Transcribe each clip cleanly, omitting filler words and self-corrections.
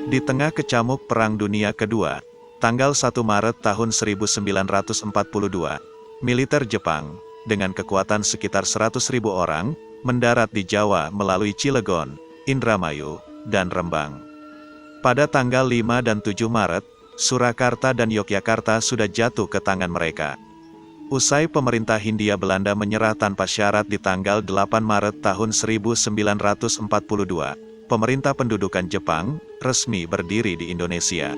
Di tengah kecamuk Perang Dunia Kedua, tanggal 1 Maret tahun 1942, militer Jepang, dengan kekuatan sekitar 100.000 orang, mendarat di Jawa melalui Cilegon, Indramayu, dan Rembang. Pada tanggal 5 dan 7 Maret, Surakarta dan Yogyakarta sudah jatuh ke tangan mereka. Usai pemerintah Hindia Belanda menyerah tanpa syarat di tanggal 8 Maret tahun 1942, pemerintah pendudukan Jepang resmi berdiri di Indonesia.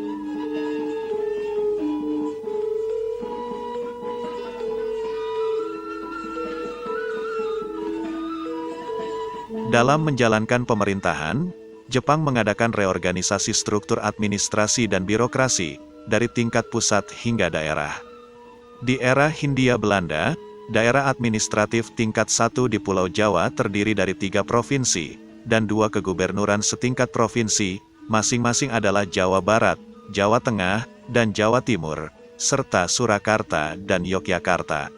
Dalam menjalankan pemerintahan, Jepang mengadakan reorganisasi struktur administrasi dan birokrasi, dari tingkat pusat hingga daerah. Di era Hindia Belanda, daerah administratif tingkat 1 di Pulau Jawa terdiri dari 3 provinsi, dan 2 kegubernuran setingkat provinsi, masing-masing adalah Jawa Barat, Jawa Tengah, dan Jawa Timur, serta Surakarta dan Yogyakarta.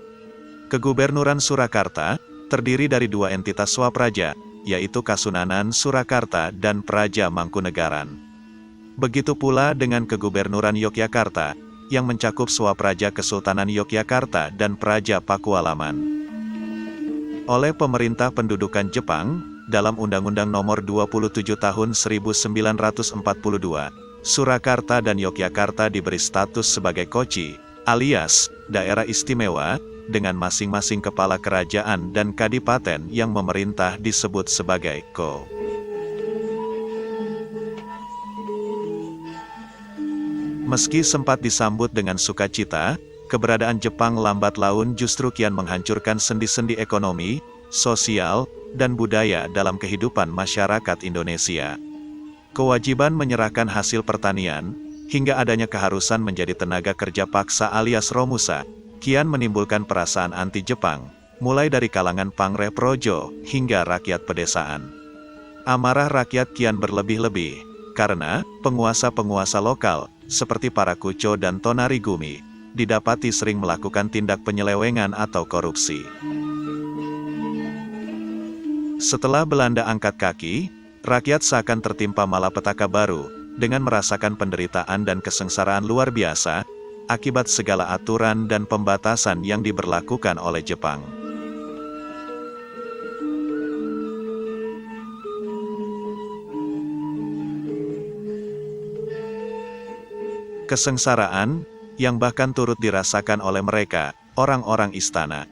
Kegubernuran Surakarta terdiri dari 2 entitas swapraja, yaitu Kasunanan Surakarta dan Praja Mangkunegaran. Begitu pula dengan Kegubernuran Yogyakarta, yang mencakup Swapraja Kesultanan Yogyakarta dan Praja Pakualaman. Oleh pemerintah pendudukan Jepang, dalam Undang-Undang Nomor 27 Tahun 1942, Surakarta dan Yogyakarta diberi status sebagai kochi, alias daerah istimewa, dengan masing-masing kepala kerajaan dan kadipaten yang memerintah disebut sebagai ko. Meski sempat disambut dengan sukacita, keberadaan Jepang lambat laun justru kian menghancurkan sendi-sendi ekonomi, sosial, dan budaya dalam kehidupan masyarakat Indonesia. Kewajiban menyerahkan hasil pertanian, hingga adanya keharusan menjadi tenaga kerja paksa alias romusa, kian menimbulkan perasaan anti-Jepang, mulai dari kalangan Pangreh Projo hingga rakyat pedesaan. Amarah rakyat kian berlebih-lebih, karena penguasa-penguasa lokal, seperti para Kucho dan Tonarigumi, didapati sering melakukan tindak penyelewengan atau korupsi. Setelah Belanda angkat kaki, rakyat seakan tertimpa malapetaka baru, dengan merasakan penderitaan dan kesengsaraan luar biasa, akibat segala aturan dan pembatasan yang diberlakukan oleh Jepang. Kesengsaraan, yang bahkan turut dirasakan oleh mereka, orang-orang istana.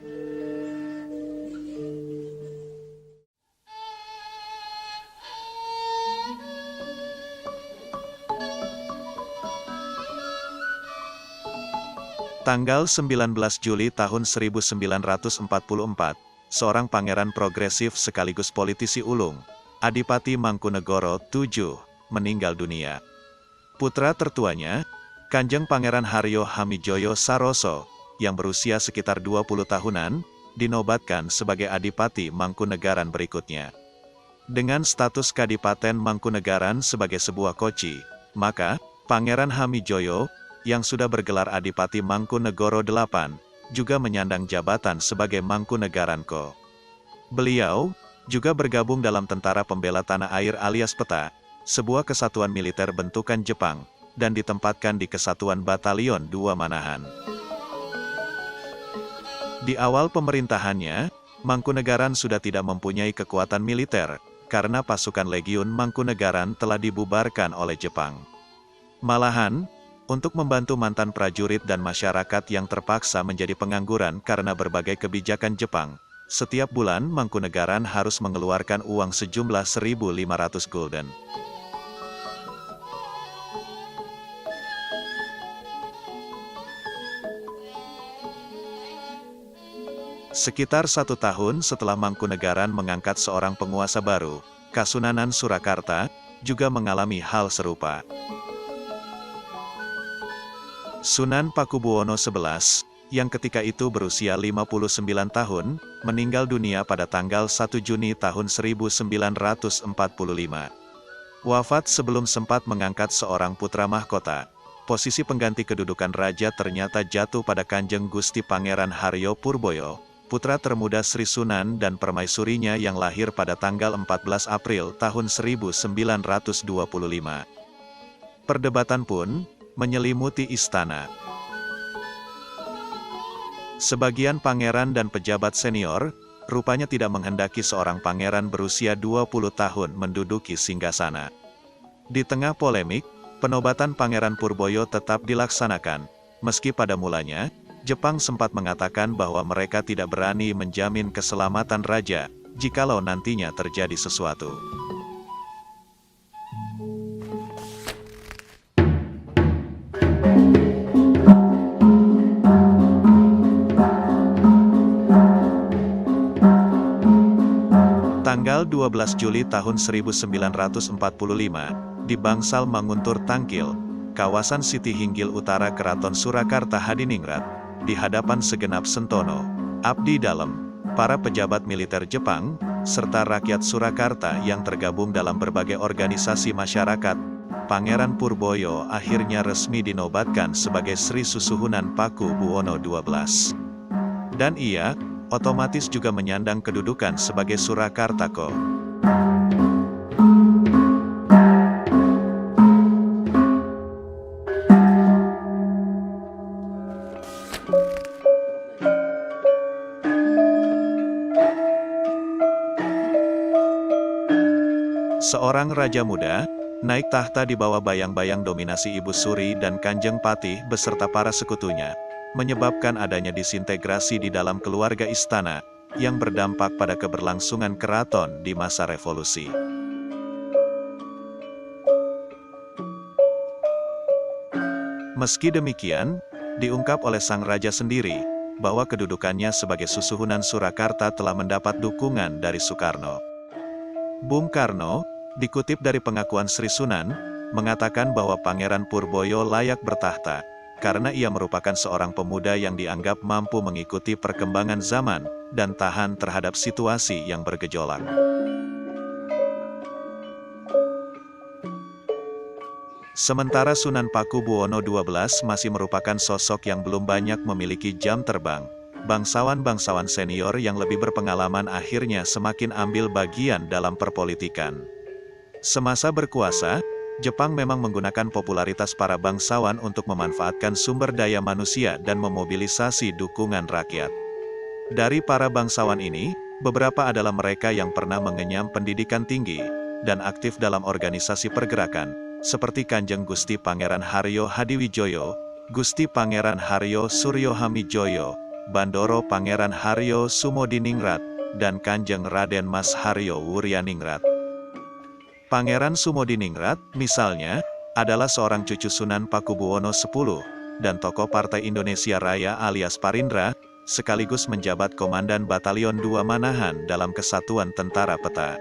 Tanggal 19 Juli tahun 1944, seorang pangeran progresif sekaligus politisi ulung, Adipati Mangkunegoro VII, meninggal dunia. Putra tertuanya, Kanjeng Pangeran Haryo Hamijoyo Saroso, yang berusia sekitar 20 tahunan, dinobatkan sebagai Adipati Mangkunegaran berikutnya. Dengan status Kadipaten Mangkunegaran sebagai sebuah kochi, maka Pangeran Hamijoyo yang sudah bergelar Adipati Mangkunegoro VIII, juga menyandang jabatan sebagai Mangkunegaran Ko. Beliau juga bergabung dalam Tentara Pembela Tanah Air alias PETA, sebuah kesatuan militer bentukan Jepang, dan ditempatkan di Kesatuan Batalion II Manahan. Di awal pemerintahannya, Mangkunegaran sudah tidak mempunyai kekuatan militer, karena pasukan Legiun Mangkunegaran telah dibubarkan oleh Jepang. Malahan, untuk membantu mantan prajurit dan masyarakat yang terpaksa menjadi pengangguran karena berbagai kebijakan Jepang, setiap bulan Mangkunegaran harus mengeluarkan uang sejumlah 1.500 gulden. Sekitar 1 tahun setelah Mangkunegaran mengangkat seorang penguasa baru, Kasunanan Surakarta juga mengalami hal serupa. Sunan Pakubuwono XI, yang ketika itu berusia 59 tahun, meninggal dunia pada tanggal 1 Juni tahun 1945. Wafat sebelum sempat mengangkat seorang putra mahkota. Posisi pengganti kedudukan raja ternyata jatuh pada Kanjeng Gusti Pangeran Haryo Purboyo, putra termuda Sri Sunan dan permaisurinya yang lahir pada tanggal 14 April tahun 1925. Perdebatan pun menyelimuti istana. Sebagian pangeran dan pejabat senior rupanya tidak menghendaki seorang pangeran berusia 20 tahun menduduki singgasana. Di tengah polemik, penobatan Pangeran Purboyo tetap dilaksanakan, meski pada mulanya, Jepang sempat mengatakan bahwa mereka tidak berani menjamin keselamatan raja, jikalau nantinya terjadi sesuatu. Tanggal 12 Juli tahun 1945, di Bangsal Manguntur Tangkil, kawasan Siti Hinggil Utara Keraton Surakarta Hadiningrat, di hadapan segenap sentono, abdi dalem, para pejabat militer Jepang, serta rakyat Surakarta yang tergabung dalam berbagai organisasi masyarakat, Pangeran Purboyo akhirnya resmi dinobatkan sebagai Sri Susuhunan Paku Buwono XII. Dan ia otomatis juga menyandang kedudukan sebagai Surakartako. Seorang raja muda, naik tahta di bawah bayang-bayang dominasi Ibu Suri dan Kanjeng Patih beserta para sekutunya, menyebabkan adanya disintegrasi di dalam keluarga istana, yang berdampak pada keberlangsungan keraton di masa revolusi. Meski demikian, diungkap oleh sang raja sendiri, bahwa kedudukannya sebagai Susuhunan Surakarta telah mendapat dukungan dari Soekarno. Bung Karno, dikutip dari pengakuan Sri Sunan, mengatakan bahwa Pangeran Purboyo layak bertahta, karena ia merupakan seorang pemuda yang dianggap mampu mengikuti perkembangan zaman, dan tahan terhadap situasi yang bergejolak. Sementara Sunan Paku Buwono XII masih merupakan sosok yang belum banyak memiliki jam terbang, bangsawan-bangsawan senior yang lebih berpengalaman akhirnya semakin ambil bagian dalam perpolitikan. Semasa berkuasa, Jepang memang menggunakan popularitas para bangsawan untuk memanfaatkan sumber daya manusia dan memobilisasi dukungan rakyat. Dari para bangsawan ini, beberapa adalah mereka yang pernah mengenyam pendidikan tinggi, dan aktif dalam organisasi pergerakan, seperti Kanjeng Gusti Pangeran Haryo Hadiwijoyo, Gusti Pangeran Haryo Suryo Hamijoyo, Bandoro Pangeran Haryo Sumodiningrat, dan Kanjeng Raden Mas Haryo Wuryaningrat. Pangeran Sumodiningrat, misalnya, adalah seorang cucu Sunan Pakubuwono X, dan tokoh Partai Indonesia Raya alias Parindra, sekaligus menjabat Komandan Batalion 2 Manahan dalam Kesatuan Tentara Peta.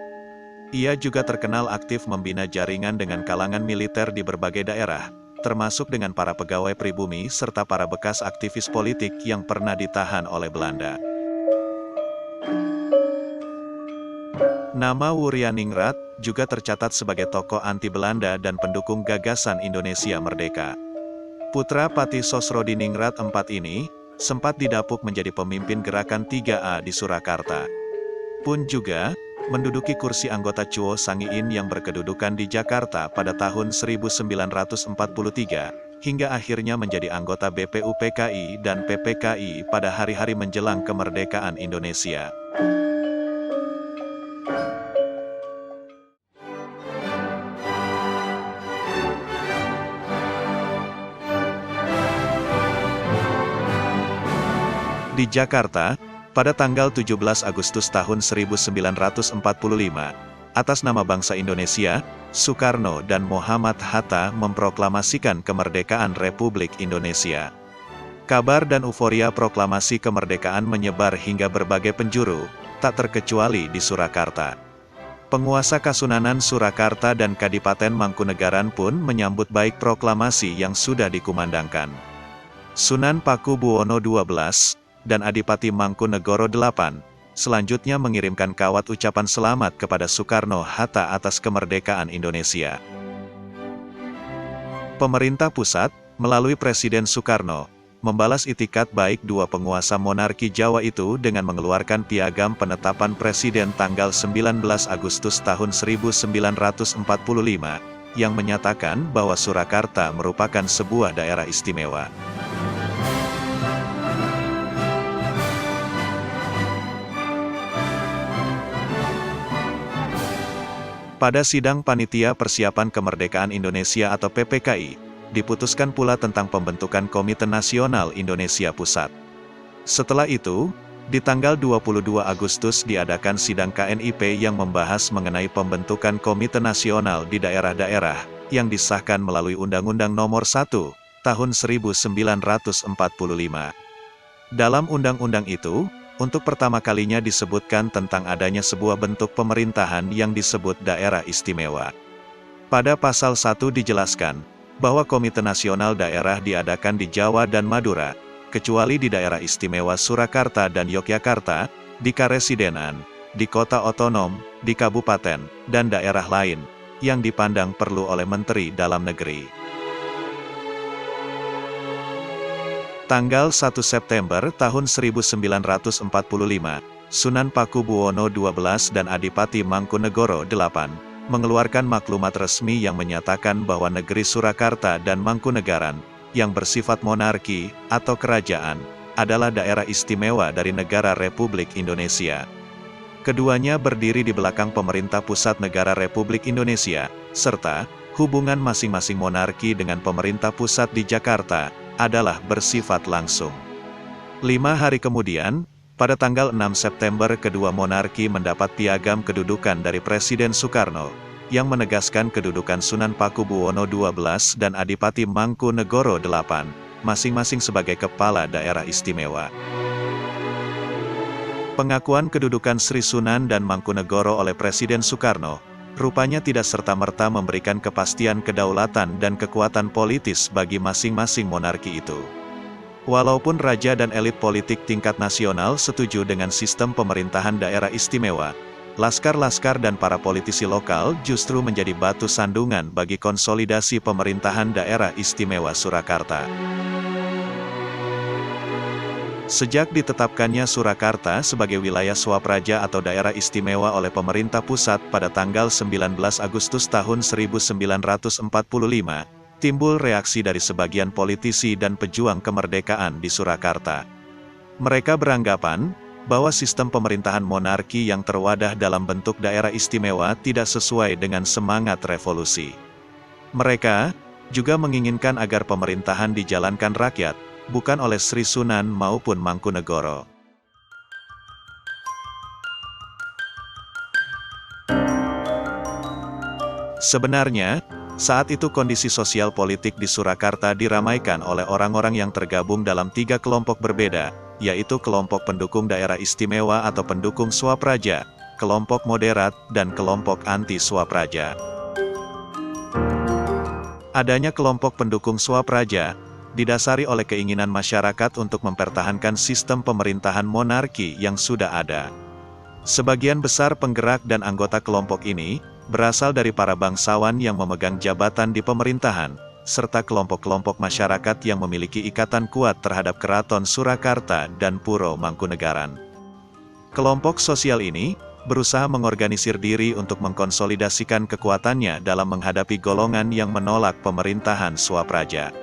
Ia juga terkenal aktif membina jaringan dengan kalangan militer di berbagai daerah, termasuk dengan para pegawai pribumi serta para bekas aktivis politik yang pernah ditahan oleh Belanda. Nama Wuryaningrat juga tercatat sebagai tokoh anti-Belanda dan pendukung gagasan Indonesia Merdeka. Putra Patih Sosrodiningrat IV ini, sempat didapuk menjadi pemimpin gerakan 3A di Surakarta. Pun juga, menduduki kursi anggota Chuo Sangiin yang berkedudukan di Jakarta pada tahun 1943, hingga akhirnya menjadi anggota BPUPKI dan PPKI pada hari-hari menjelang kemerdekaan Indonesia. Di Jakarta, pada tanggal 17 Agustus tahun 1945, atas nama bangsa Indonesia, Soekarno dan Muhammad Hatta memproklamasikan kemerdekaan Republik Indonesia. Kabar dan euforia proklamasi kemerdekaan menyebar hingga berbagai penjuru, tak terkecuali di Surakarta. Penguasa Kasunanan Surakarta dan Kadipaten Mangkunegaran pun menyambut baik proklamasi yang sudah dikumandangkan. Sunan Paku Buwono XII dan Adipati Mangkunegoro VIII, selanjutnya mengirimkan kawat ucapan selamat kepada Soekarno-Hatta atas kemerdekaan Indonesia. Pemerintah pusat, melalui Presiden Soekarno, membalas itikat baik dua penguasa monarki Jawa itu dengan mengeluarkan piagam penetapan Presiden tanggal 19 Agustus tahun 1945, yang menyatakan bahwa Surakarta merupakan sebuah daerah istimewa. Pada sidang Panitia Persiapan Kemerdekaan Indonesia atau PPKI, diputuskan pula tentang pembentukan Komite Nasional Indonesia Pusat. Setelah itu, di tanggal 22 Agustus diadakan sidang KNIP yang membahas mengenai pembentukan Komite Nasional di daerah-daerah, yang disahkan melalui Undang-Undang Nomor 1, Tahun 1945. Dalam undang-undang itu, untuk pertama kalinya disebutkan tentang adanya sebuah bentuk pemerintahan yang disebut daerah istimewa. Pada pasal 1 dijelaskan, bahwa Komite Nasional Daerah diadakan di Jawa dan Madura, kecuali di daerah istimewa Surakarta dan Yogyakarta, di Karesidenan, di kota otonom, di kabupaten, dan daerah lain, yang dipandang perlu oleh Menteri Dalam Negeri. Tanggal 1 September tahun 1945, Sunan Pakubuwono XII dan Adipati Mangkunegoro VIII, mengeluarkan maklumat resmi yang menyatakan bahwa negeri Surakarta dan Mangkunegaran, yang bersifat monarki, atau kerajaan, adalah daerah istimewa dari negara Republik Indonesia. Keduanya berdiri di belakang pemerintah pusat negara Republik Indonesia, serta, hubungan masing-masing monarki dengan pemerintah pusat di Jakarta, adalah bersifat langsung. 5 hari kemudian, pada tanggal 6 September kedua monarki mendapat piagam kedudukan dari Presiden Soekarno, yang menegaskan kedudukan Sunan Pakubuwono XII dan Adipati Mangkunegoro VIII, masing-masing sebagai kepala daerah istimewa. Pengakuan kedudukan Sri Sunan dan Mangkunegoro oleh Presiden Soekarno, rupanya tidak serta-merta memberikan kepastian kedaulatan dan kekuatan politis bagi masing-masing monarki itu. Walaupun raja dan elit politik tingkat nasional setuju dengan sistem pemerintahan daerah istimewa, laskar-laskar dan para politisi lokal justru menjadi batu sandungan bagi konsolidasi pemerintahan daerah istimewa Surakarta. Sejak ditetapkannya Surakarta sebagai wilayah swapraja atau daerah istimewa oleh pemerintah pusat pada tanggal 19 Agustus tahun 1945, timbul reaksi dari sebagian politisi dan pejuang kemerdekaan di Surakarta. Mereka beranggapan bahwa sistem pemerintahan monarki yang terwadah dalam bentuk daerah istimewa tidak sesuai dengan semangat revolusi. Mereka juga menginginkan agar pemerintahan dijalankan rakyat, bukan oleh Sri Sunan maupun Mangkunegoro. Sebenarnya, saat itu kondisi sosial politik di Surakarta diramaikan oleh orang-orang yang tergabung dalam 3 kelompok berbeda, yaitu kelompok pendukung daerah istimewa atau pendukung swapraja, kelompok moderat, dan kelompok anti-swapraja. Adanya kelompok pendukung swapraja didasari oleh keinginan masyarakat untuk mempertahankan sistem pemerintahan monarki yang sudah ada. Sebagian besar penggerak dan anggota kelompok ini berasal dari para bangsawan yang memegang jabatan di pemerintahan, serta kelompok-kelompok masyarakat yang memiliki ikatan kuat terhadap Keraton Surakarta dan Puro Mangkunegaran. Kelompok sosial ini berusaha mengorganisir diri untuk mengkonsolidasikan kekuatannya dalam menghadapi golongan yang menolak pemerintahan swapraja.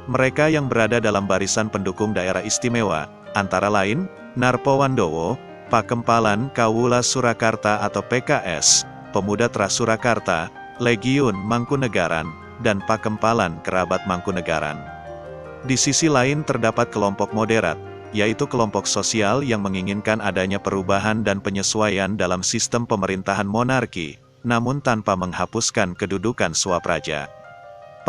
Mereka yang berada dalam barisan pendukung daerah istimewa, antara lain, Narpowandowo, Pakempalan Kawula Surakarta atau PKS, Pemuda Trasurakarta, Legiun Mangkunegaran, dan Pakempalan Kerabat Mangkunegaran. Di sisi lain terdapat kelompok moderat, yaitu kelompok sosial yang menginginkan adanya perubahan dan penyesuaian dalam sistem pemerintahan monarki, namun tanpa menghapuskan kedudukan swapraja.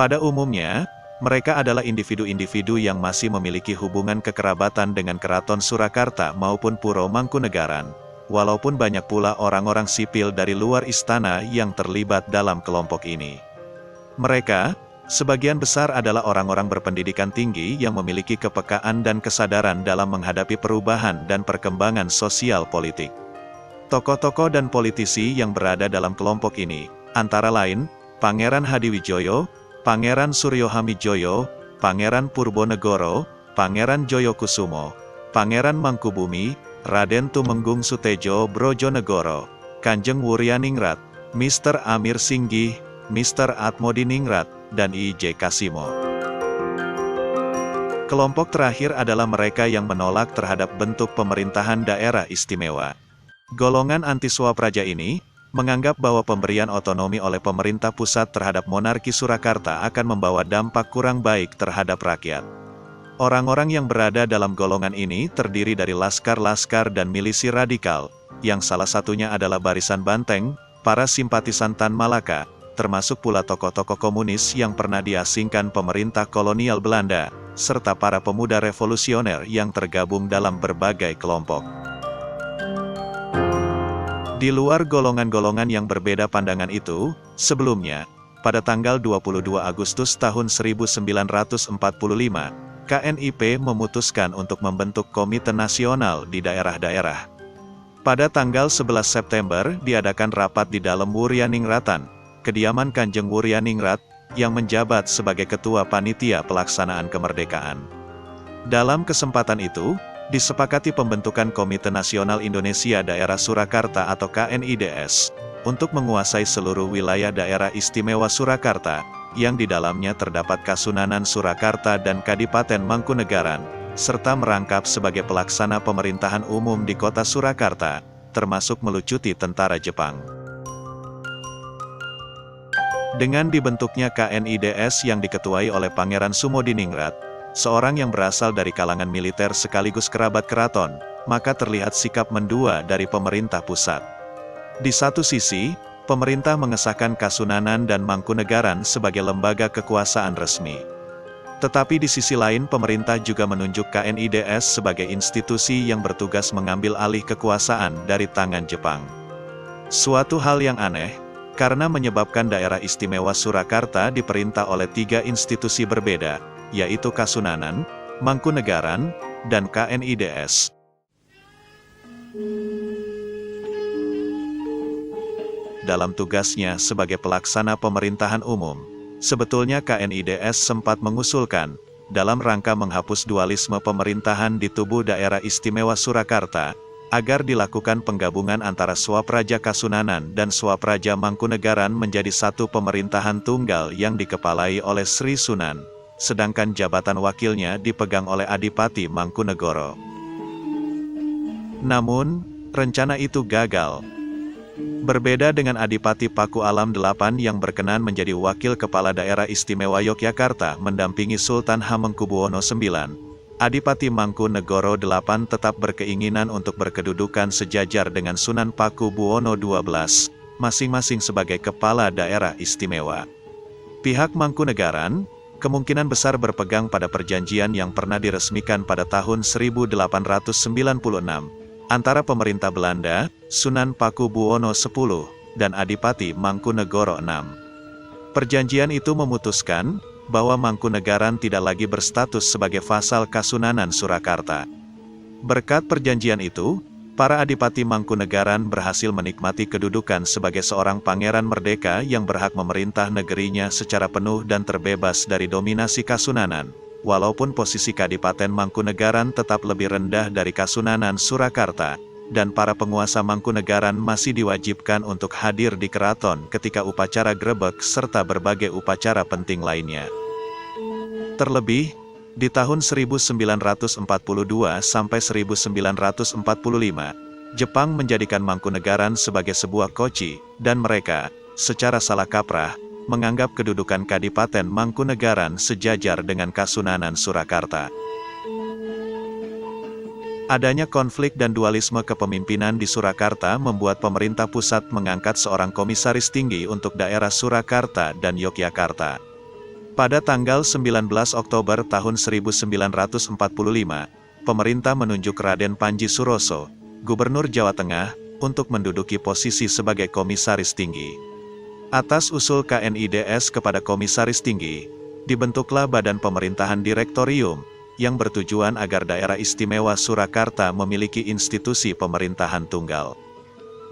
Pada umumnya, mereka adalah individu-individu yang masih memiliki hubungan kekerabatan dengan Keraton Surakarta maupun Puro Mangkunegaran, walaupun banyak pula orang-orang sipil dari luar istana yang terlibat dalam kelompok ini. Mereka, sebagian besar adalah orang-orang berpendidikan tinggi yang memiliki kepekaan dan kesadaran dalam menghadapi perubahan dan perkembangan sosial politik. Tokoh-tokoh dan politisi yang berada dalam kelompok ini, antara lain, Pangeran Hadiwijoyo, Pangeran Suryo Hamijoyo, Pangeran Purbonegoro, Pangeran Joyokusumo, Pangeran Mangkubumi, Raden Tumenggung Sutejo Brojonegoro, Kanjeng Wuryaningrat, Mr. Amir Singgih, Mr. Atmodiningrat, dan I.J. Kasimo. Kelompok terakhir adalah mereka yang menolak terhadap bentuk pemerintahan daerah istimewa. Golongan anti-Swapraja ini menganggap bahwa pemberian otonomi oleh pemerintah pusat terhadap monarki Surakarta akan membawa dampak kurang baik terhadap rakyat. Orang-orang yang berada dalam golongan ini terdiri dari laskar-laskar dan milisi radikal, yang salah satunya adalah Barisan Banteng, para simpatisan Tan Malaka, termasuk pula tokoh-tokoh komunis yang pernah diasingkan pemerintah kolonial Belanda, serta para pemuda revolusioner yang tergabung dalam berbagai kelompok. Di luar golongan-golongan yang berbeda pandangan itu, sebelumnya, pada tanggal 22 Agustus tahun 1945, KNIP memutuskan untuk membentuk Komite Nasional di daerah-daerah. Pada tanggal 11 September diadakan rapat di dalam Wuryaningratan, kediaman Kanjeng Wuryaningrat, yang menjabat sebagai Ketua Panitia Pelaksanaan Kemerdekaan. Dalam kesempatan itu, disepakati pembentukan Komite Nasional Indonesia Daerah Surakarta atau KNIDS, untuk menguasai seluruh wilayah daerah istimewa Surakarta, yang di dalamnya terdapat Kasunanan Surakarta dan Kadipaten Mangkunegaran, serta merangkap sebagai pelaksana pemerintahan umum di kota Surakarta, termasuk melucuti tentara Jepang. Dengan dibentuknya KNIDS yang diketuai oleh Pangeran Sumodiningrat, seorang yang berasal dari kalangan militer sekaligus kerabat keraton, maka terlihat sikap mendua dari pemerintah pusat. Di satu sisi, pemerintah mengesahkan Kasunanan dan Mangkunegaran sebagai lembaga kekuasaan resmi. Tetapi di sisi lain pemerintah juga menunjuk KNIDS sebagai institusi yang bertugas mengambil alih kekuasaan dari tangan Jepang. Suatu hal yang aneh, karena menyebabkan daerah istimewa Surakarta diperintah oleh 3 institusi berbeda, yaitu Kasunanan, Mangkunegaran, dan KNIDS. Dalam tugasnya sebagai pelaksana pemerintahan umum, sebetulnya KNIDS sempat mengusulkan, dalam rangka menghapus dualisme pemerintahan di tubuh daerah istimewa Surakarta, agar dilakukan penggabungan antara Swapraja Kasunanan dan Swapraja Mangkunegaran menjadi satu pemerintahan tunggal yang dikepalai oleh Sri Sunan, sedangkan jabatan wakilnya dipegang oleh Adipati Mangkunegoro. Namun, rencana itu gagal. Berbeda dengan Adipati Paku Alam VIII yang berkenan menjadi wakil kepala daerah istimewa Yogyakarta mendampingi Sultan Hamengkubuwono IX, Adipati Mangkunegoro VIII tetap berkeinginan untuk berkedudukan sejajar dengan Sunan Paku Buwono XII, masing-masing sebagai kepala daerah istimewa. Pihak Mangkunegaran kemungkinan besar berpegang pada perjanjian yang pernah diresmikan pada tahun 1896 antara pemerintah Belanda, Sunan Paku Buwono X, dan Adipati Mangkunegoro VI. Perjanjian itu memutuskan bahwa Mangkunegaran tidak lagi berstatus sebagai vasal Kasunanan Surakarta. Berkat perjanjian itu, para Adipati Mangkunegaran berhasil menikmati kedudukan sebagai seorang pangeran merdeka yang berhak memerintah negerinya secara penuh dan terbebas dari dominasi Kasunanan, walaupun posisi Kadipaten Mangkunegaran tetap lebih rendah dari Kasunanan Surakarta, dan para penguasa Mangkunegaran masih diwajibkan untuk hadir di keraton ketika upacara grebek serta berbagai upacara penting lainnya. Terlebih, di tahun 1942 sampai 1945, Jepang menjadikan Mangkunegaran sebagai sebuah koci, dan mereka, secara salah kaprah, menganggap kedudukan Kadipaten Mangkunegaran sejajar dengan Kasunanan Surakarta. Adanya konflik dan dualisme kepemimpinan di Surakarta membuat pemerintah pusat mengangkat seorang komisaris tinggi untuk daerah Surakarta dan Yogyakarta. Pada tanggal 19 Oktober tahun 1945, pemerintah menunjuk Raden Panji Suroso, Gubernur Jawa Tengah, untuk menduduki posisi sebagai komisaris tinggi. Atas usul KNIDS kepada komisaris tinggi, dibentuklah Badan Pemerintahan Direktorium, yang bertujuan agar daerah istimewa Surakarta memiliki institusi pemerintahan tunggal.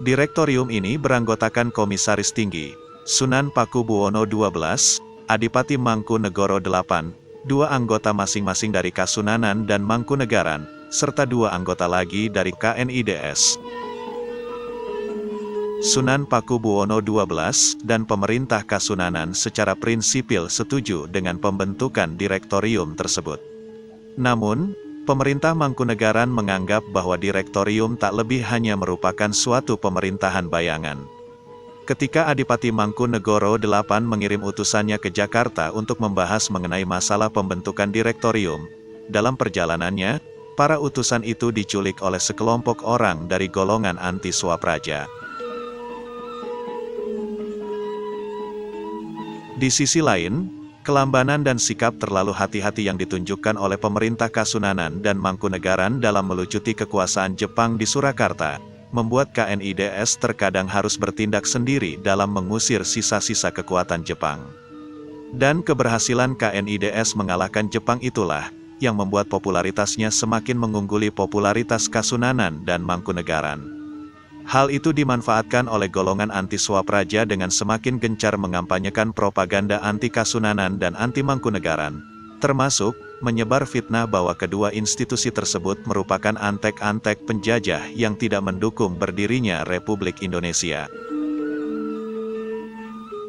Direktorium ini beranggotakan komisaris tinggi, Sunan Paku Buwono XII, Adipati Mangkunegoro VIII, 2 anggota masing-masing dari Kasunanan dan Mangkunegaran, serta 2 anggota lagi dari KNIDS. Sunan Pakubuwono XII dan pemerintah Kasunanan secara prinsipil setuju dengan pembentukan direktorium tersebut. Namun, pemerintah Mangkunegaran menganggap bahwa direktorium tak lebih hanya merupakan suatu pemerintahan bayangan. Ketika Adipati Mangkunegoro VIII mengirim utusannya ke Jakarta untuk membahas mengenai masalah pembentukan direktorium, dalam perjalanannya, para utusan itu diculik oleh sekelompok orang dari golongan anti Swapraja. Di sisi lain, kelambanan dan sikap terlalu hati-hati yang ditunjukkan oleh pemerintah Kasunanan dan Mangkunegaran dalam melucuti kekuasaan Jepang di Surakarta, membuat KNIDS terkadang harus bertindak sendiri dalam mengusir sisa-sisa kekuatan Jepang. Dan keberhasilan KNIDS mengalahkan Jepang itulah, yang membuat popularitasnya semakin mengungguli popularitas Kasunanan dan Mangkunegaran. Hal itu dimanfaatkan oleh golongan anti Swapraja dengan semakin gencar mengampanyekan propaganda anti Kasunanan dan anti Mangkunegaran, termasuk menyebar fitnah bahwa kedua institusi tersebut merupakan antek-antek penjajah yang tidak mendukung berdirinya Republik Indonesia.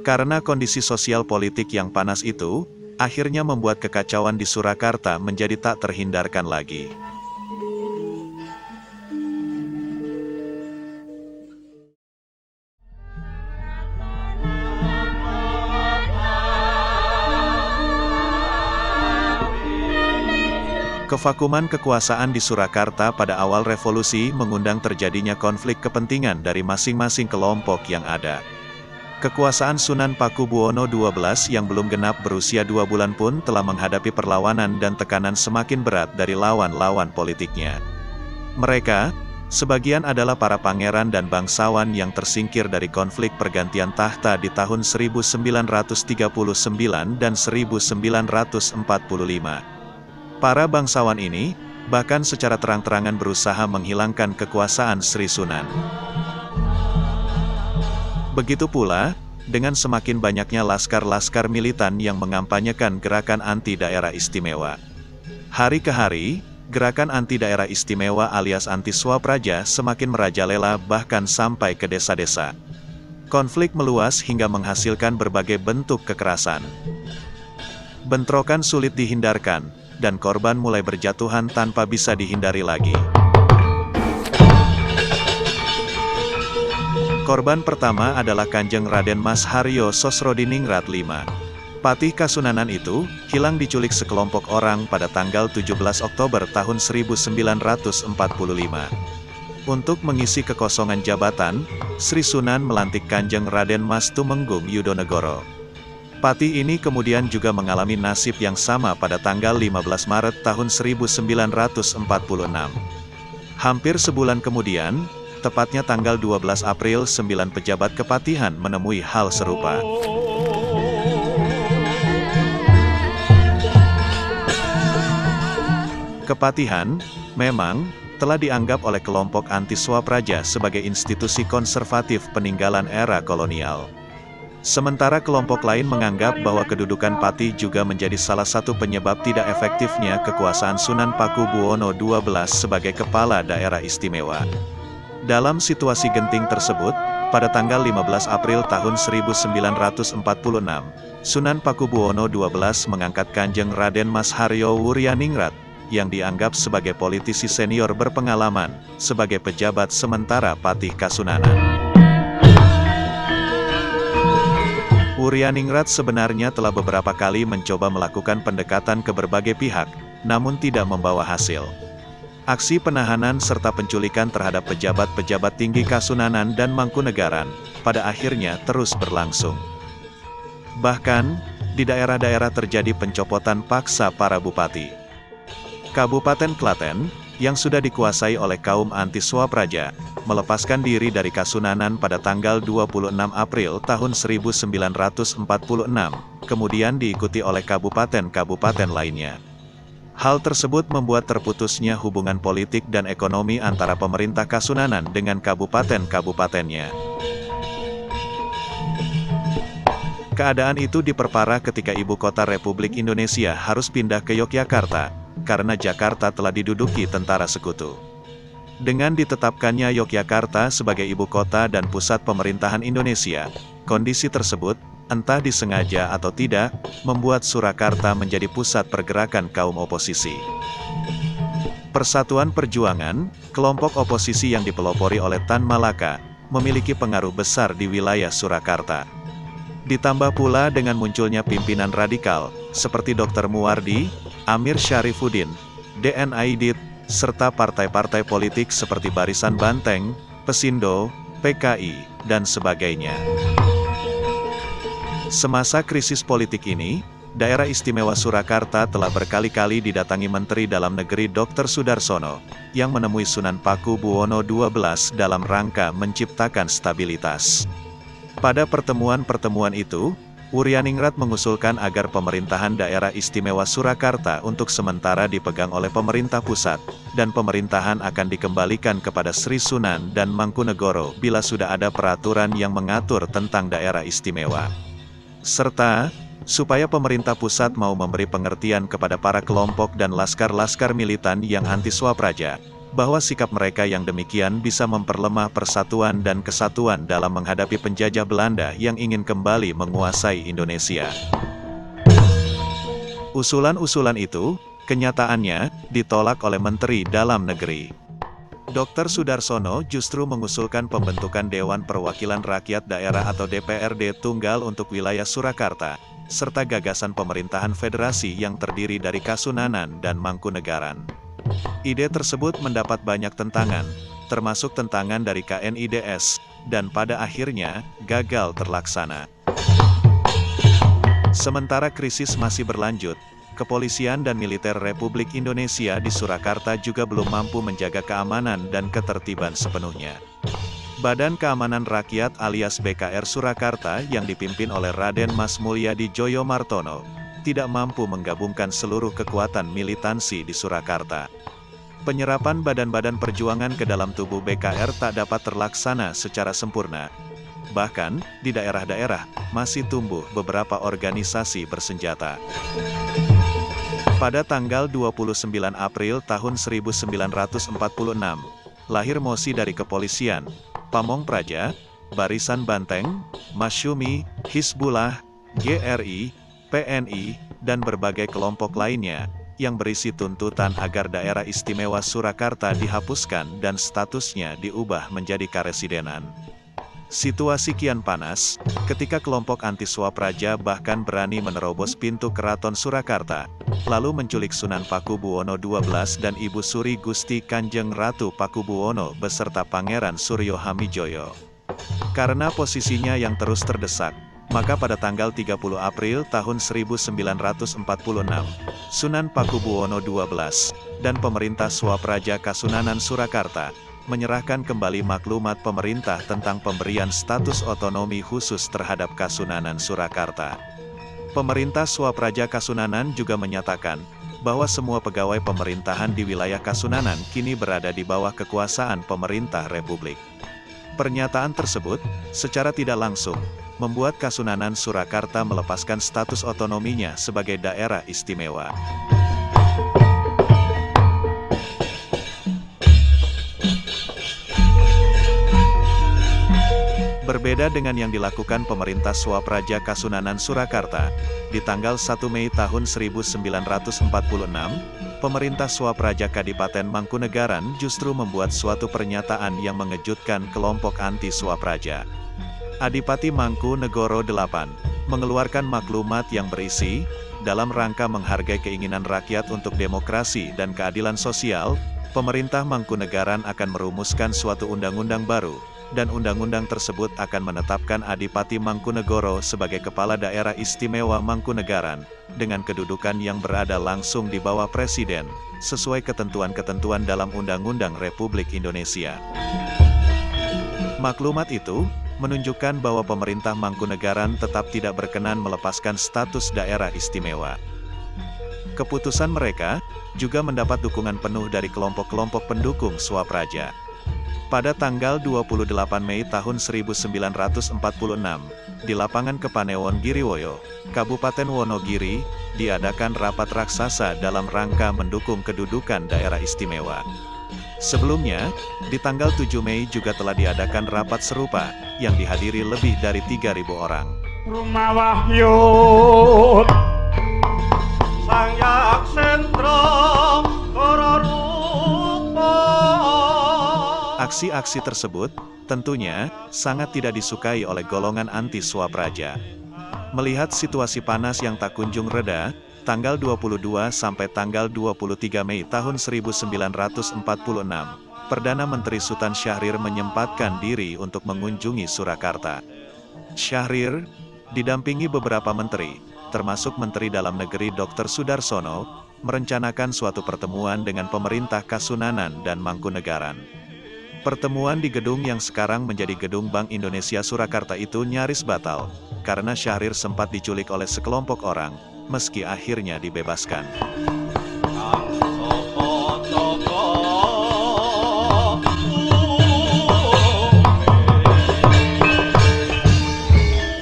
Karena kondisi sosial politik yang panas itu, akhirnya membuat kekacauan di Surakarta menjadi tak terhindarkan lagi. Kevakuman kekuasaan di Surakarta pada awal revolusi mengundang terjadinya konflik kepentingan dari masing-masing kelompok yang ada. Kekuasaan Sunan Pakubuwono XII yang belum genap berusia 2 bulan pun telah menghadapi perlawanan dan tekanan semakin berat dari lawan-lawan politiknya. Mereka, sebagian adalah para pangeran dan bangsawan yang tersingkir dari konflik pergantian tahta di tahun 1939 dan 1945. Para bangsawan ini, bahkan secara terang-terangan berusaha menghilangkan kekuasaan Sri Sunan. Begitu pula, dengan semakin banyaknya laskar-laskar militan yang mengampanyekan gerakan anti daerah istimewa. Hari ke hari, gerakan anti daerah istimewa alias anti Swapraja semakin merajalela bahkan sampai ke desa-desa. Konflik meluas hingga menghasilkan berbagai bentuk kekerasan. Bentrokan sulit dihindarkan, dan korban mulai berjatuhan tanpa bisa dihindari lagi. Korban pertama adalah Kanjeng Raden Mas Haryo Sosrodiningrat V. Patih Kasunanan itu, hilang diculik sekelompok orang pada tanggal 17 Oktober tahun 1945. Untuk mengisi kekosongan jabatan, Sri Sunan melantik Kanjeng Raden Mas Tumenggung Yudonegoro. Patih ini kemudian juga mengalami nasib yang sama pada tanggal 15 Maret tahun 1946. Hampir sebulan kemudian, tepatnya tanggal 12 April 9 pejabat kepatihan menemui hal serupa. Kepatihan, memang, telah dianggap oleh kelompok anti Swapraja sebagai institusi konservatif peninggalan era kolonial. Sementara kelompok lain menganggap bahwa kedudukan Patih juga menjadi salah satu penyebab tidak efektifnya kekuasaan Sunan Pakubuwono XII sebagai kepala daerah istimewa. Dalam situasi genting tersebut, pada tanggal 15 April tahun 1946, Sunan Pakubuwono XII mengangkat Kanjeng Raden Mas Haryo Wuryaningrat, yang dianggap sebagai politisi senior berpengalaman, sebagai pejabat sementara Patih Kasunanan. Wuryaningrat sebenarnya telah beberapa kali mencoba melakukan pendekatan ke berbagai pihak, namun tidak membawa hasil. Aksi penahanan serta penculikan terhadap pejabat-pejabat tinggi Kasunanan dan Mangkunegaran, pada akhirnya terus berlangsung. Bahkan, di daerah-daerah terjadi pencopotan paksa para bupati. Kabupaten Klaten, yang sudah dikuasai oleh kaum anti Swapraja, melepaskan diri dari Kasunanan pada tanggal 26 April tahun 1946, kemudian diikuti oleh kabupaten-kabupaten lainnya. Hal tersebut membuat terputusnya hubungan politik dan ekonomi antara pemerintah Kasunanan dengan kabupaten-kabupatennya. Keadaan itu diperparah ketika ibu kota Republik Indonesia harus pindah ke Yogyakarta, karena Jakarta telah diduduki tentara sekutu. Dengan ditetapkannya Yogyakarta sebagai ibu kota dan pusat pemerintahan Indonesia, kondisi tersebut, entah disengaja atau tidak, membuat Surakarta menjadi pusat pergerakan kaum oposisi. Persatuan Perjuangan, kelompok oposisi yang dipelopori oleh Tan Malaka, memiliki pengaruh besar di wilayah Surakarta. Ditambah pula dengan munculnya pimpinan radikal, seperti Dr. Muwardi, Amir Syarifuddin, D.N. Aidit, serta partai-partai politik seperti Barisan Banteng, Pesindo, PKI, dan sebagainya. Semasa krisis politik ini, Daerah Istimewa Surakarta telah berkali-kali didatangi Menteri Dalam Negeri Dr. Sudarsono, yang menemui Sunan Pakubuwono XII dalam rangka menciptakan stabilitas. Pada pertemuan-pertemuan itu, Wuryaningrat mengusulkan agar pemerintahan Daerah Istimewa Surakarta untuk sementara dipegang oleh pemerintah pusat, dan pemerintahan akan dikembalikan kepada Sri Sunan dan Mangkunegoro bila sudah ada peraturan yang mengatur tentang daerah istimewa. Serta, supaya pemerintah pusat mau memberi pengertian kepada para kelompok dan laskar-laskar militan yang anti-Swapraja, bahwa sikap mereka yang demikian bisa memperlemah persatuan dan kesatuan dalam menghadapi penjajah Belanda yang ingin kembali menguasai Indonesia. Usulan-usulan itu, kenyataannya, ditolak oleh Menteri Dalam Negeri. Dr. Sudarsono justru mengusulkan pembentukan Dewan Perwakilan Rakyat Daerah atau DPRD Tunggal untuk wilayah Surakarta, serta gagasan pemerintahan federasi yang terdiri dari Kasunanan dan Mangkunegaran. Ide tersebut mendapat banyak tentangan, termasuk tentangan dari KNIDS, dan pada akhirnya, gagal terlaksana. Sementara krisis masih berlanjut, kepolisian dan militer Republik Indonesia di Surakarta juga belum mampu menjaga keamanan dan ketertiban sepenuhnya. Badan Keamanan Rakyat alias BKR Surakarta yang dipimpin oleh Raden Mas Mulyadi Joyomartono, tidak mampu menggabungkan seluruh kekuatan militansi di Surakarta. Penyerapan badan-badan perjuangan ke dalam tubuh BKR tak dapat terlaksana secara sempurna. Bahkan, di daerah-daerah, masih tumbuh beberapa organisasi bersenjata. Pada tanggal 29 April tahun 1946, lahir mosi dari kepolisian, Pamong Praja, Barisan Banteng, Masyumi, Hizbullah, GRI, PNI, dan berbagai kelompok lainnya, yang berisi tuntutan agar Daerah Istimewa Surakarta dihapuskan dan statusnya diubah menjadi karesidenan. Situasi kian panas, ketika kelompok anti-Swapraja bahkan berani menerobos pintu keraton Surakarta, lalu menculik Sunan Pakubuwono XII dan Ibu Suri Gusti Kanjeng Ratu Pakubuwono beserta Pangeran Suryo Hamijoyo. Karena posisinya yang terus terdesak, maka pada tanggal 30 April tahun 1946, Sunan Pakubuwono XII dan pemerintah Swapraja Kasunanan Surakarta menyerahkan kembali maklumat pemerintah tentang pemberian status otonomi khusus terhadap Kasunanan Surakarta. Pemerintah Swapraja Kasunanan juga menyatakan bahwa semua pegawai pemerintahan di wilayah Kasunanan kini berada di bawah kekuasaan pemerintah Republik. Pernyataan tersebut, secara tidak langsung, membuat Kasunanan Surakarta melepaskan status otonominya sebagai daerah istimewa. Berbeda dengan yang dilakukan pemerintah Swapraja Kasunanan Surakarta, di tanggal 1 Mei tahun 1946, pemerintah Swapraja Kadipaten Mangkunegaran justru membuat suatu pernyataan yang mengejutkan kelompok anti-Swapraja. Adipati Mangkunegoro VIII mengeluarkan maklumat yang berisi, dalam rangka menghargai keinginan rakyat untuk demokrasi dan keadilan sosial, pemerintah Mangkunegaran akan merumuskan suatu undang-undang baru, dan undang-undang tersebut akan menetapkan Adipati Mangkunegoro sebagai Kepala Daerah Istimewa Mangkunegaran, dengan kedudukan yang berada langsung di bawah Presiden, sesuai ketentuan-ketentuan dalam Undang-Undang Republik Indonesia. Maklumat itu menunjukkan bahwa pemerintah Mangkunegaran tetap tidak berkenan melepaskan status daerah istimewa. Keputusan mereka juga mendapat dukungan penuh dari kelompok-kelompok pendukung Swapraja. Pada tanggal 28 Mei tahun 1946, di lapangan Kepanewon Giriwoyo, Kabupaten Wonogiri, diadakan rapat raksasa dalam rangka mendukung kedudukan daerah istimewa. Sebelumnya, di tanggal 7 Mei juga telah diadakan rapat serupa, yang dihadiri lebih dari 3.000 orang. Rumah Wahyu Sang Yaksendra Kararupa. Aksi-aksi tersebut, tentunya, sangat tidak disukai oleh golongan anti-Swapraja. Melihat situasi panas yang tak kunjung reda, tanggal 22 sampai tanggal 23 Mei tahun 1946, Perdana Menteri Sultan Syahrir menyempatkan diri untuk mengunjungi Surakarta. Syahrir, didampingi beberapa menteri, termasuk Menteri Dalam Negeri Dr. Sudarsono, merencanakan suatu pertemuan dengan pemerintah Kasunanan dan Mangkunegaran. Pertemuan di gedung yang sekarang menjadi Gedung Bank Indonesia Surakarta itu nyaris batal, karena Syahrir sempat diculik oleh sekelompok orang, meski akhirnya dibebaskan.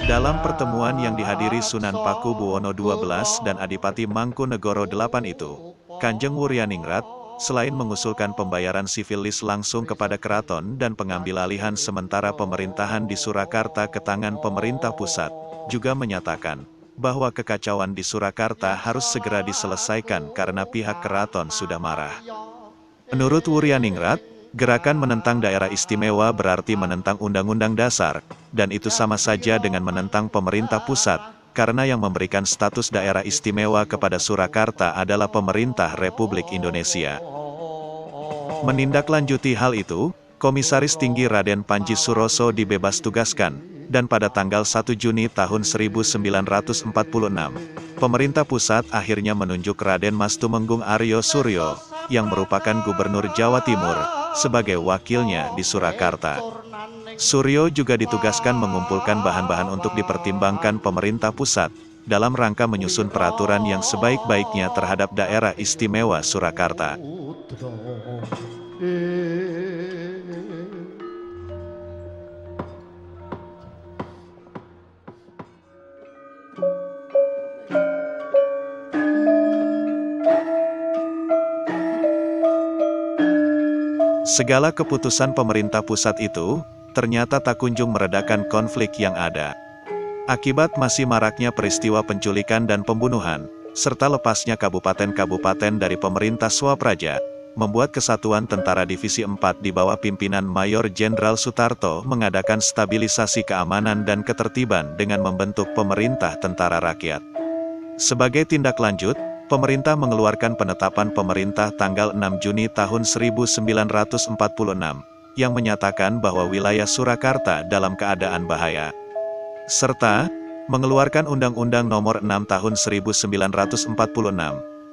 Dalam pertemuan yang dihadiri Sunan Paku Buwono XII dan Adipati Mangkunegoro VIII itu, Kanjeng Wuryaningrat, selain mengusulkan pembayaran sivilis langsung kepada keraton dan pengambil alihan sementara pemerintahan di Surakarta ke tangan pemerintah pusat, juga menyatakan bahwa kekacauan di Surakarta harus segera diselesaikan karena pihak keraton sudah marah. Menurut Wuryaningrat, gerakan menentang daerah istimewa berarti menentang Undang-Undang Dasar, dan itu sama saja dengan menentang pemerintah pusat, karena yang memberikan status daerah istimewa kepada Surakarta adalah pemerintah Republik Indonesia. Menindaklanjuti hal itu, Komisaris Tinggi Raden Panji Suroso dibebas tugaskan, dan pada tanggal 1 Juni tahun 1946, pemerintah pusat akhirnya menunjuk Raden Mas Tumenggung Aryo Suryo, yang merupakan Gubernur Jawa Timur, sebagai wakilnya di Surakarta. Suryo juga ditugaskan mengumpulkan bahan-bahan untuk dipertimbangkan pemerintah pusat, dalam rangka menyusun peraturan yang sebaik-baiknya terhadap daerah istimewa Surakarta. Segala keputusan pemerintah pusat itu, ternyata tak kunjung meredakan konflik yang ada. Akibat masih maraknya peristiwa penculikan dan pembunuhan, serta lepasnya kabupaten-kabupaten dari pemerintah Swapraja, membuat Kesatuan Tentara Divisi 4 di bawah pimpinan Mayor Jenderal Sutarto mengadakan stabilisasi keamanan dan ketertiban dengan membentuk Pemerintah Tentara Rakyat. Sebagai tindak lanjut, pemerintah mengeluarkan penetapan pemerintah tanggal 6 Juni tahun 1946, yang menyatakan bahwa wilayah Surakarta dalam keadaan bahaya. Serta, mengeluarkan Undang-Undang Nomor 6 Tahun 1946,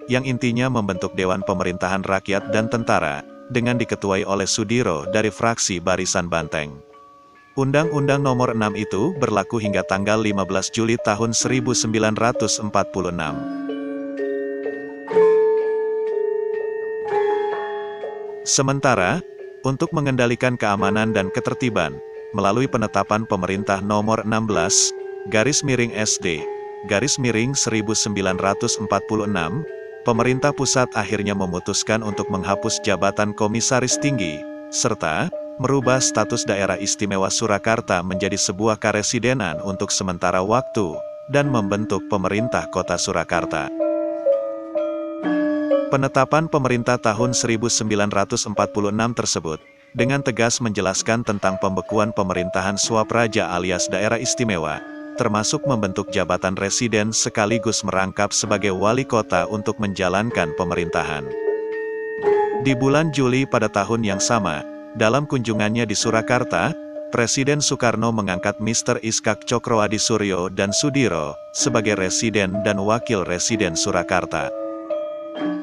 yang intinya membentuk Dewan Pemerintahan Rakyat dan Tentara, dengan diketuai oleh Sudiro dari fraksi Barisan Banteng. Undang-Undang Nomor 6 itu berlaku hingga tanggal 15 Juli tahun 1946. Sementara, untuk mengendalikan keamanan dan ketertiban, melalui penetapan Pemerintah Nomor 16, /SD, /1946, pemerintah pusat akhirnya memutuskan untuk menghapus jabatan Komisaris Tinggi, serta merubah status daerah istimewa Surakarta menjadi sebuah karesidenan untuk sementara waktu, dan membentuk pemerintah kota Surakarta. Penetapan pemerintah tahun 1946 tersebut, dengan tegas menjelaskan tentang pembekuan pemerintahan Swapraja alias daerah istimewa, termasuk membentuk jabatan residen sekaligus merangkap sebagai wali kota untuk menjalankan pemerintahan. Di bulan Juli pada tahun yang sama, dalam kunjungannya di Surakarta, Presiden Soekarno mengangkat Mr. Iskak Cokroadi Suryo dan Sudiro sebagai residen dan wakil residen Surakarta.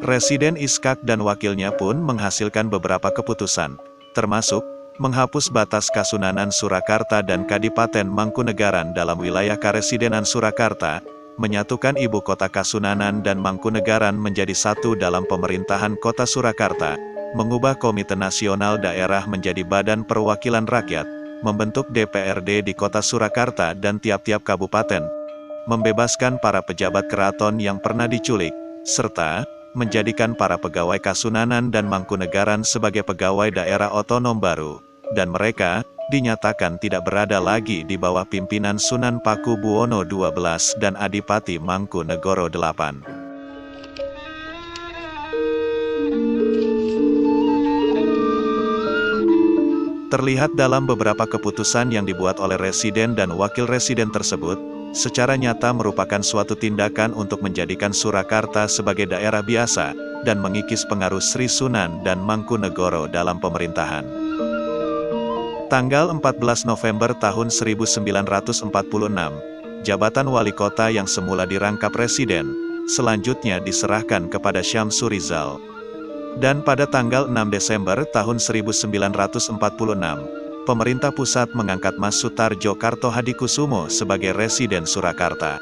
Residen Iskak dan wakilnya pun menghasilkan beberapa keputusan, termasuk menghapus batas Kasunanan Surakarta dan Kadipaten Mangkunegaran dalam wilayah Karesidenan Surakarta, menyatukan ibu kota Kasunanan dan Mangkunegaran menjadi satu dalam pemerintahan kota Surakarta, mengubah Komite Nasional Daerah menjadi Badan Perwakilan Rakyat, membentuk DPRD di kota Surakarta dan tiap-tiap kabupaten, membebaskan para pejabat keraton yang pernah diculik, serta menjadikan para pegawai Kasunanan dan Mangkunegaran sebagai pegawai daerah otonom baru, dan mereka dinyatakan tidak berada lagi di bawah pimpinan Sunan Pakubuwono XII dan Adipati Mangkunegoro VIII. Terlihat dalam beberapa keputusan yang dibuat oleh residen dan wakil residen tersebut, secara nyata merupakan suatu tindakan untuk menjadikan Surakarta sebagai daerah biasa, dan mengikis pengaruh Sri Sunan dan Mangkunegoro dalam pemerintahan. Tanggal 14 November tahun 1946, jabatan wali kota yang semula dirangkap residen, selanjutnya diserahkan kepada Syamsur Rizal. Dan pada tanggal 6 Desember tahun 1946, pemerintah pusat mengangkat Mas Sutarjo Kartohadikusumo sebagai residen Surakarta.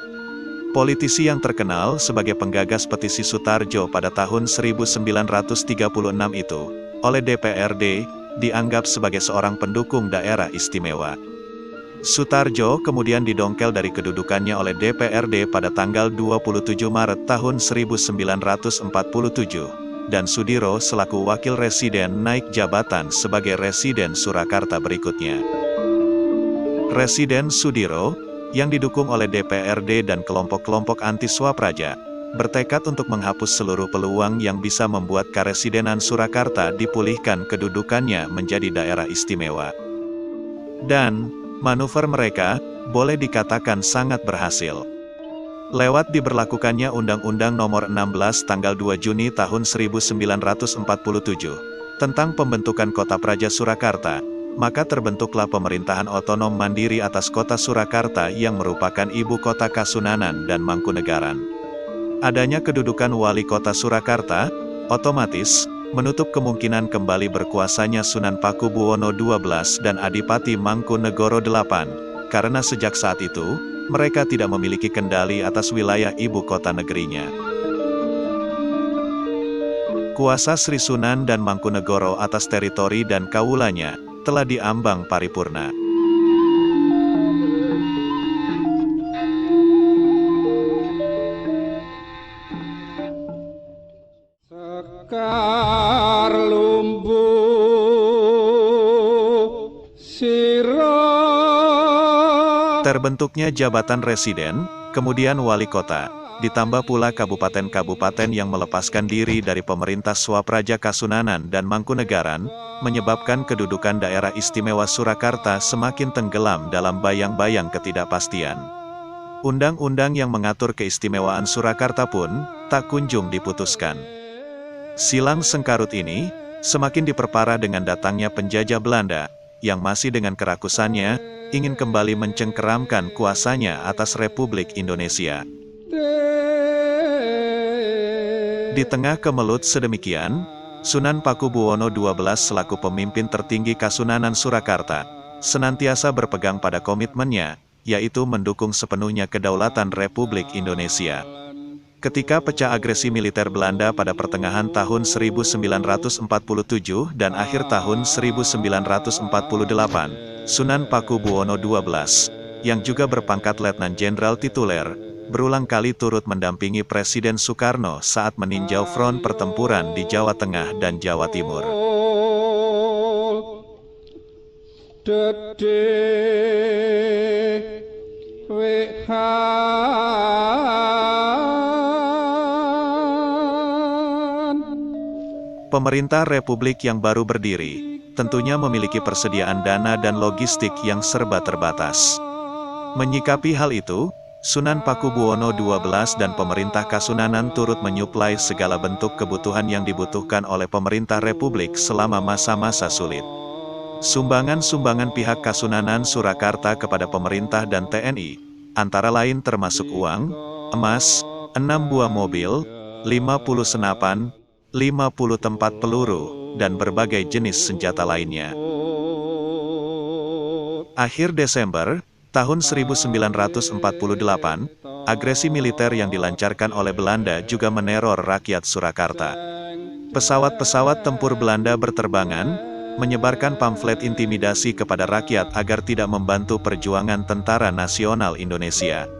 Politisi yang terkenal sebagai penggagas petisi Sutarjo pada tahun 1936 itu, oleh DPRD, dianggap sebagai seorang pendukung daerah istimewa. Sutarjo kemudian didongkel dari kedudukannya oleh DPRD pada tanggal 27 Maret tahun 1947. Dan Sudiro selaku wakil residen naik jabatan sebagai residen Surakarta berikutnya. Residen Sudiro, yang didukung oleh DPRD dan kelompok-kelompok anti-Swapraja, bertekad untuk menghapus seluruh peluang yang bisa membuat Karesidenan Surakarta dipulihkan kedudukannya menjadi daerah istimewa. Dan, manuver mereka, boleh dikatakan sangat berhasil. Lewat diberlakukannya Undang-Undang Nomor 16 tanggal 2 Juni tahun 1947, tentang pembentukan Kota Praja Surakarta, maka terbentuklah pemerintahan otonom mandiri atas Kota Surakarta yang merupakan ibu kota Kasunanan dan Mangkunegaran. Adanya kedudukan wali kota Surakarta, otomatis, menutup kemungkinan kembali berkuasanya Sunan Pakubuwono XII dan Adipati Mangkunegoro VIII, karena sejak saat itu, mereka tidak memiliki kendali atas wilayah ibu kota negerinya. Kuasa Sri Sunan dan Mangkunegoro atas teritori dan kaulanya, telah diambang paripurna. Sekar lumbu siro. Terbentuknya jabatan residen, kemudian wali kota, ditambah pula kabupaten-kabupaten yang melepaskan diri dari pemerintah Swapraja Kasunanan dan Mangkunegaran, menyebabkan kedudukan daerah istimewa Surakarta semakin tenggelam dalam bayang-bayang ketidakpastian. Undang-undang yang mengatur keistimewaan Surakarta pun, tak kunjung diputuskan. Silang sengkarut ini, semakin diperparah dengan datangnya penjajah Belanda, yang masih dengan kerakusannya, ingin kembali mencengkeramkan kuasanya atas Republik Indonesia. Di tengah kemelut sedemikian, Sunan Pakubuwono XII selaku pemimpin tertinggi Kasunanan Surakarta, senantiasa berpegang pada komitmennya, yaitu mendukung sepenuhnya kedaulatan Republik Indonesia. Ketika pecah agresi militer Belanda pada pertengahan tahun 1947 dan akhir tahun 1948, Sunan Pakubuwono XII, yang juga berpangkat Letnan Jenderal Tituler, berulang kali turut mendampingi Presiden Soekarno saat meninjau front pertempuran di Jawa Tengah dan Jawa Timur. Pemerintah Republik yang baru berdiri, tentunya memiliki persediaan dana dan logistik yang serba terbatas. Menyikapi hal itu, Sunan Pakubuwono XII dan pemerintah Kasunanan turut menyuplai segala bentuk kebutuhan yang dibutuhkan oleh pemerintah Republik selama masa-masa sulit. Sumbangan-sumbangan pihak Kasunanan Surakarta kepada pemerintah dan TNI, antara lain termasuk uang, emas, 6 buah mobil, 50 senapan, 50 tempat peluru, dan berbagai jenis senjata lainnya. Akhir Desember tahun 1948, agresi militer yang dilancarkan oleh Belanda juga meneror rakyat Surakarta. Pesawat-pesawat tempur Belanda berterbangan, menyebarkan pamflet intimidasi kepada rakyat agar tidak membantu perjuangan Tentara Nasional Indonesia.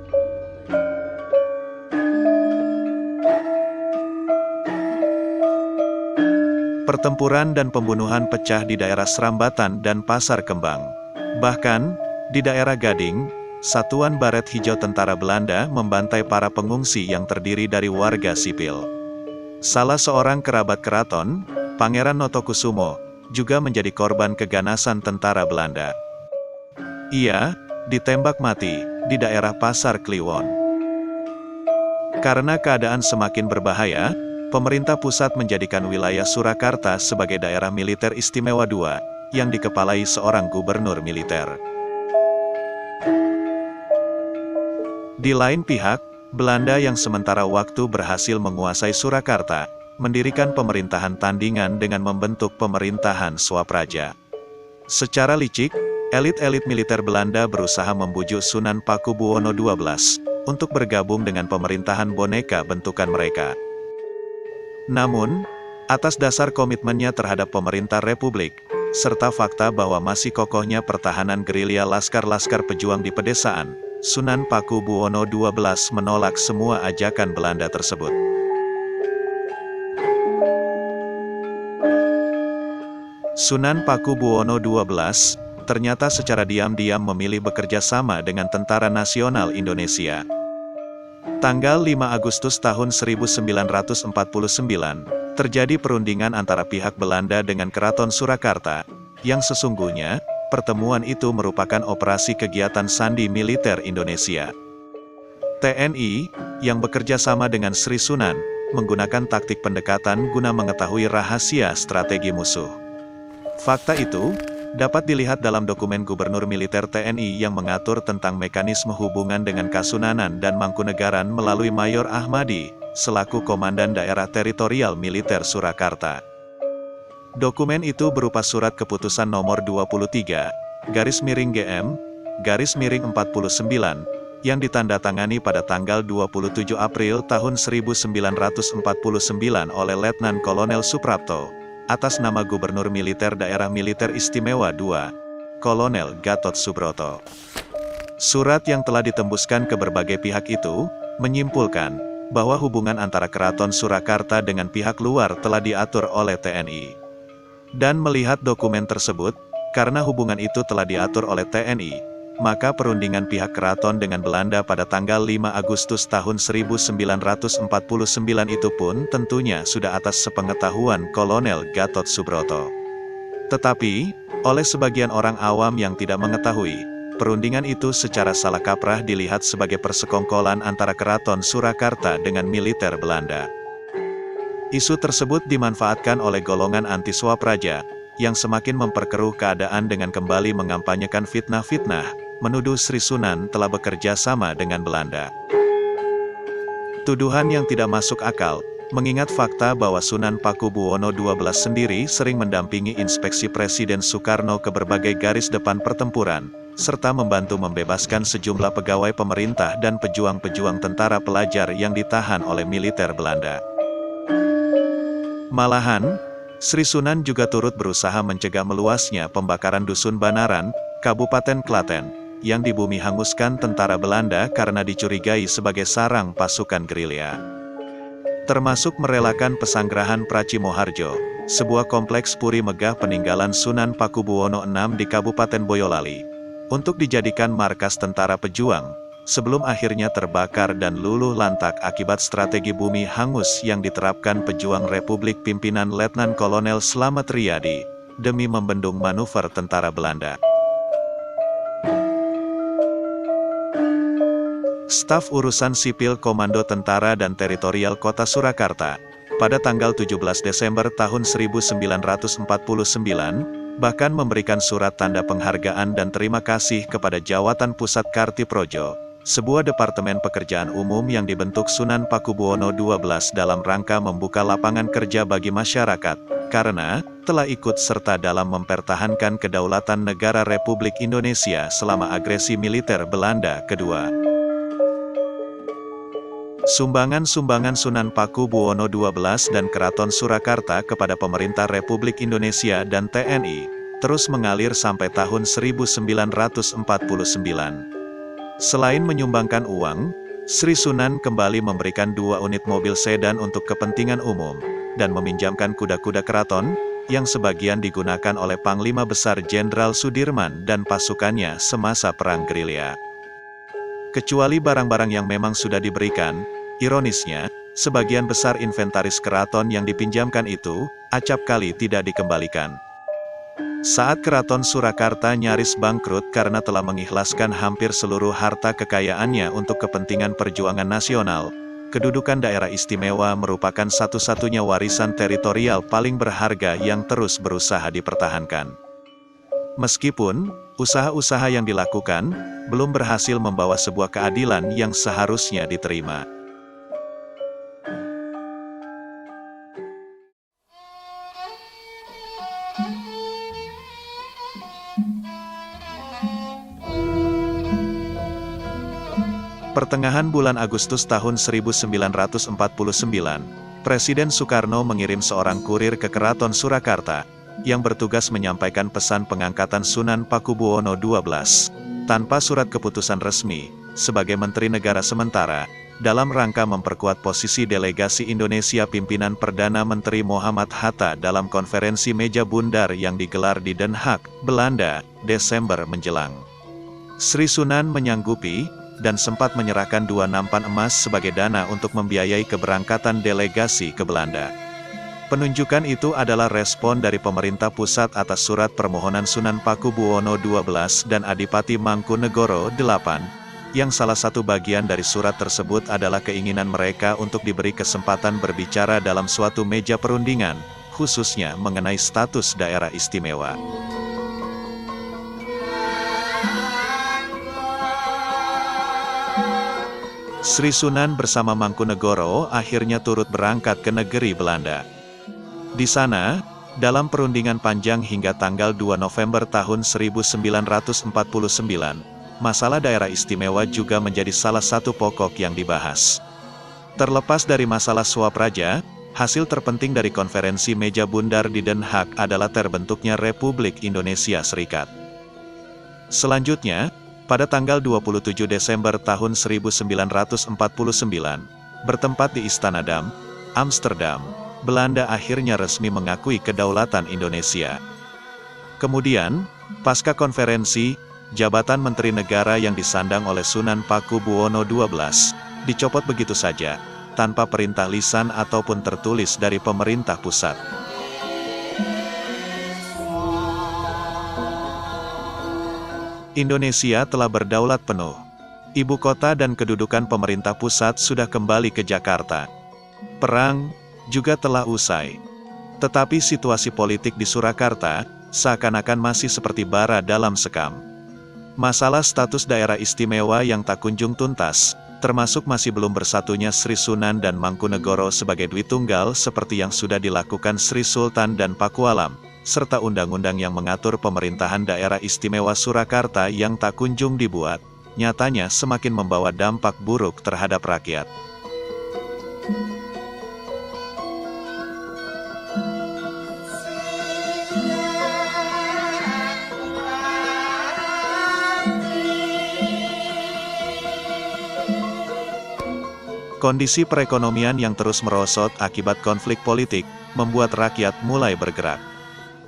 Pertempuran dan pembunuhan pecah di daerah Srambatan dan Pasar Kembang. Bahkan, di daerah Gading, Satuan Baret Hijau Tentara Belanda membantai para pengungsi yang terdiri dari warga sipil. Salah seorang kerabat keraton, Pangeran Notokusumo, juga menjadi korban keganasan tentara Belanda. Ia ditembak mati di daerah Pasar Kliwon. Karena keadaan semakin berbahaya, pemerintah pusat menjadikan wilayah Surakarta sebagai daerah militer istimewa II, yang dikepalai seorang gubernur militer. Di lain pihak, Belanda yang sementara waktu berhasil menguasai Surakarta, mendirikan pemerintahan tandingan dengan membentuk pemerintahan Swapraja. Secara licik, elit-elit militer Belanda berusaha membujuk Sunan Pakubuwono XII untuk bergabung dengan pemerintahan boneka bentukan mereka. Namun, atas dasar komitmennya terhadap pemerintah Republik, serta fakta bahwa masih kokohnya pertahanan gerilya laskar-laskar pejuang di pedesaan, Sunan Pakubuwono XII menolak semua ajakan Belanda tersebut. Sunan Pakubuwono XII ternyata secara diam-diam memilih bekerja sama dengan Tentara Nasional Indonesia. Tanggal 5 Agustus tahun 1949, terjadi perundingan antara pihak Belanda dengan Keraton Surakarta, yang sesungguhnya, pertemuan itu merupakan operasi kegiatan sandi militer Indonesia. TNI, yang bekerja sama dengan Sri Sunan, menggunakan taktik pendekatan guna mengetahui rahasia strategi musuh. Fakta itu dapat dilihat dalam dokumen Gubernur Militer TNI yang mengatur tentang mekanisme hubungan dengan Kasunanan dan Mangkunegaran melalui Mayor Ahmadi, selaku Komandan Daerah Teritorial Militer Surakarta. Dokumen itu berupa surat keputusan nomor 23, _GM_49, yang ditandatangani pada tanggal 27 April tahun 1949 oleh Letnan Kolonel Suprapto, atas nama Gubernur Militer Daerah Militer Istimewa II, Kolonel Gatot Subroto. Surat yang telah ditembuskan ke berbagai pihak itu, menyimpulkan bahwa hubungan antara Keraton Surakarta dengan pihak luar telah diatur oleh TNI. Dan melihat dokumen tersebut, karena hubungan itu telah diatur oleh TNI, maka perundingan pihak keraton dengan Belanda pada tanggal 5 Agustus tahun 1949 itu pun tentunya sudah atas sepengetahuan Kolonel Gatot Subroto. Tetapi, oleh sebagian orang awam yang tidak mengetahui, perundingan itu secara salah kaprah dilihat sebagai persekongkolan antara Keraton Surakarta dengan militer Belanda. Isu tersebut dimanfaatkan oleh golongan anti-Swapraja, yang semakin memperkeruh keadaan dengan kembali mengampanyekan fitnah-fitnah, menuduh Sri Sunan telah bekerja sama dengan Belanda. Tuduhan yang tidak masuk akal, mengingat fakta bahwa Sunan Pakubuwono XII sendiri sering mendampingi inspeksi Presiden Soekarno ke berbagai garis depan pertempuran, serta membantu membebaskan sejumlah pegawai pemerintah dan pejuang-pejuang tentara pelajar yang ditahan oleh militer Belanda. Malahan, Sri Sunan juga turut berusaha mencegah meluasnya pembakaran Dusun Banaran, Kabupaten Klaten, yang dibumi hanguskan tentara Belanda karena dicurigai sebagai sarang pasukan gerilya. Termasuk merelakan pesanggerahan Pracimoharjo, sebuah kompleks puri megah peninggalan Sunan Pakubuwono VI di Kabupaten Boyolali, untuk dijadikan markas tentara pejuang, sebelum akhirnya terbakar dan luluh lantak akibat strategi bumi hangus yang diterapkan pejuang Republik pimpinan Letnan Kolonel Slamet Riyadi, demi membendung manuver tentara Belanda. Staf Urusan Sipil Komando Tentara dan Teritorial Kota Surakarta, pada tanggal 17 Desember tahun 1949, bahkan memberikan surat tanda penghargaan dan terima kasih kepada Jawatan Pusat Kartiprojo, sebuah departemen pekerjaan umum yang dibentuk Sunan Pakubuwono XII dalam rangka membuka lapangan kerja bagi masyarakat, karena telah ikut serta dalam mempertahankan kedaulatan negara Republik Indonesia selama agresi militer Belanda kedua. Sumbangan-sumbangan Sunan Pakubuwono XII dan Keraton Surakarta kepada pemerintah Republik Indonesia dan TNI, terus mengalir sampai tahun 1949. Selain menyumbangkan uang, Sri Sunan kembali memberikan 2 unit mobil sedan untuk kepentingan umum, dan meminjamkan kuda-kuda keraton, yang sebagian digunakan oleh Panglima Besar Jenderal Sudirman dan pasukannya semasa Perang Gerilya. Kecuali barang-barang yang memang sudah diberikan, ironisnya, sebagian besar inventaris keraton yang dipinjamkan itu, acap kali tidak dikembalikan. Saat Keraton Surakarta nyaris bangkrut karena telah mengikhlaskan hampir seluruh harta kekayaannya untuk kepentingan perjuangan nasional, kedudukan daerah istimewa merupakan satu-satunya warisan teritorial paling berharga yang terus berusaha dipertahankan. Meskipun, usaha-usaha yang dilakukan, belum berhasil membawa sebuah keadilan yang seharusnya diterima. Pertengahan bulan Agustus tahun 1949, Presiden Soekarno mengirim seorang kurir ke Keraton Surakarta, yang bertugas menyampaikan pesan pengangkatan Sunan Pakubuwono XII, tanpa surat keputusan resmi, sebagai Menteri Negara Sementara, dalam rangka memperkuat posisi delegasi Indonesia pimpinan Perdana Menteri Muhammad Hatta dalam konferensi meja bundar yang digelar di Den Haag, Belanda, Desember menjelang. Sri Sunan menyanggupi, dan sempat menyerahkan 2 nampan emas sebagai dana untuk membiayai keberangkatan delegasi ke Belanda. Penunjukan itu adalah respon dari pemerintah pusat atas surat permohonan Sunan Pakubuwono XII dan Adipati Mangkunegoro VIII, yang salah satu bagian dari surat tersebut adalah keinginan mereka untuk diberi kesempatan berbicara dalam suatu meja perundingan, khususnya mengenai status daerah istimewa. Sri Sunan bersama Mangkunegoro akhirnya turut berangkat ke negeri Belanda. Di sana, dalam perundingan panjang hingga tanggal 2 November tahun 1949, masalah daerah istimewa juga menjadi salah satu pokok yang dibahas. Terlepas dari masalah suap raja, hasil terpenting dari konferensi meja bundar di Den Haag adalah terbentuknya Republik Indonesia Serikat. Selanjutnya, pada tanggal 27 Desember tahun 1949, bertempat di Istana Dam, Amsterdam, Belanda akhirnya resmi mengakui kedaulatan Indonesia. Kemudian, pasca konferensi, jabatan Menteri Negara yang disandang oleh Sunan Pakubuwono XII, dicopot begitu saja, tanpa perintah lisan ataupun tertulis dari pemerintah pusat. Indonesia telah berdaulat penuh. Ibu kota dan kedudukan pemerintah pusat sudah kembali ke Jakarta. Perang juga telah usai. Tetapi situasi politik di Surakarta seakan-akan masih seperti bara dalam sekam. Masalah status daerah istimewa yang tak kunjung tuntas, termasuk masih belum bersatunya Sri Sunan dan Mangkunegoro sebagai Dwi Tunggal seperti yang sudah dilakukan Sri Sultan dan Pakualam, serta undang-undang yang mengatur pemerintahan daerah istimewa Surakarta yang tak kunjung dibuat, nyatanya semakin membawa dampak buruk terhadap rakyat. Kondisi perekonomian yang terus merosot akibat konflik politik, membuat rakyat mulai bergerak.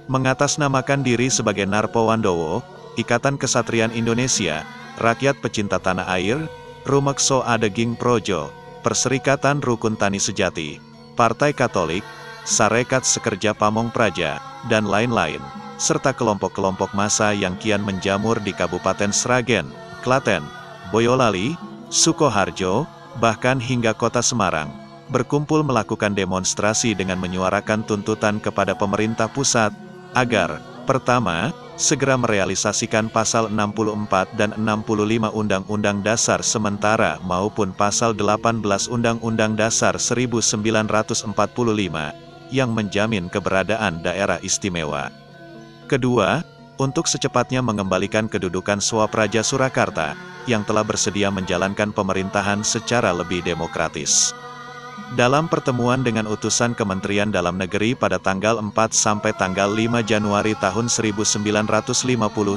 Mengatasnamakan diri sebagai Narpowandowo, Ikatan Kesatrian Indonesia, Rakyat Pecinta Tanah Air, Rumekso Adeging Projo, Perserikatan Rukun Tani Sejati, Partai Katolik, Sarekat Sekerja Pamong Praja, dan lain-lain, serta kelompok-kelompok massa yang kian menjamur di Kabupaten Sragen, Klaten, Boyolali, Sukoharjo, bahkan hingga kota Semarang, berkumpul melakukan demonstrasi dengan menyuarakan tuntutan kepada pemerintah pusat, agar, pertama, segera merealisasikan pasal 64 dan 65 Undang-Undang Dasar Sementara maupun pasal 18 Undang-Undang Dasar 1945, yang menjamin keberadaan daerah istimewa. Kedua, untuk secepatnya mengembalikan kedudukan Swapraja Surakarta, yang telah bersedia menjalankan pemerintahan secara lebih demokratis. Dalam pertemuan dengan utusan Kementerian Dalam Negeri pada tanggal 4 sampai tanggal 5 Januari tahun 1950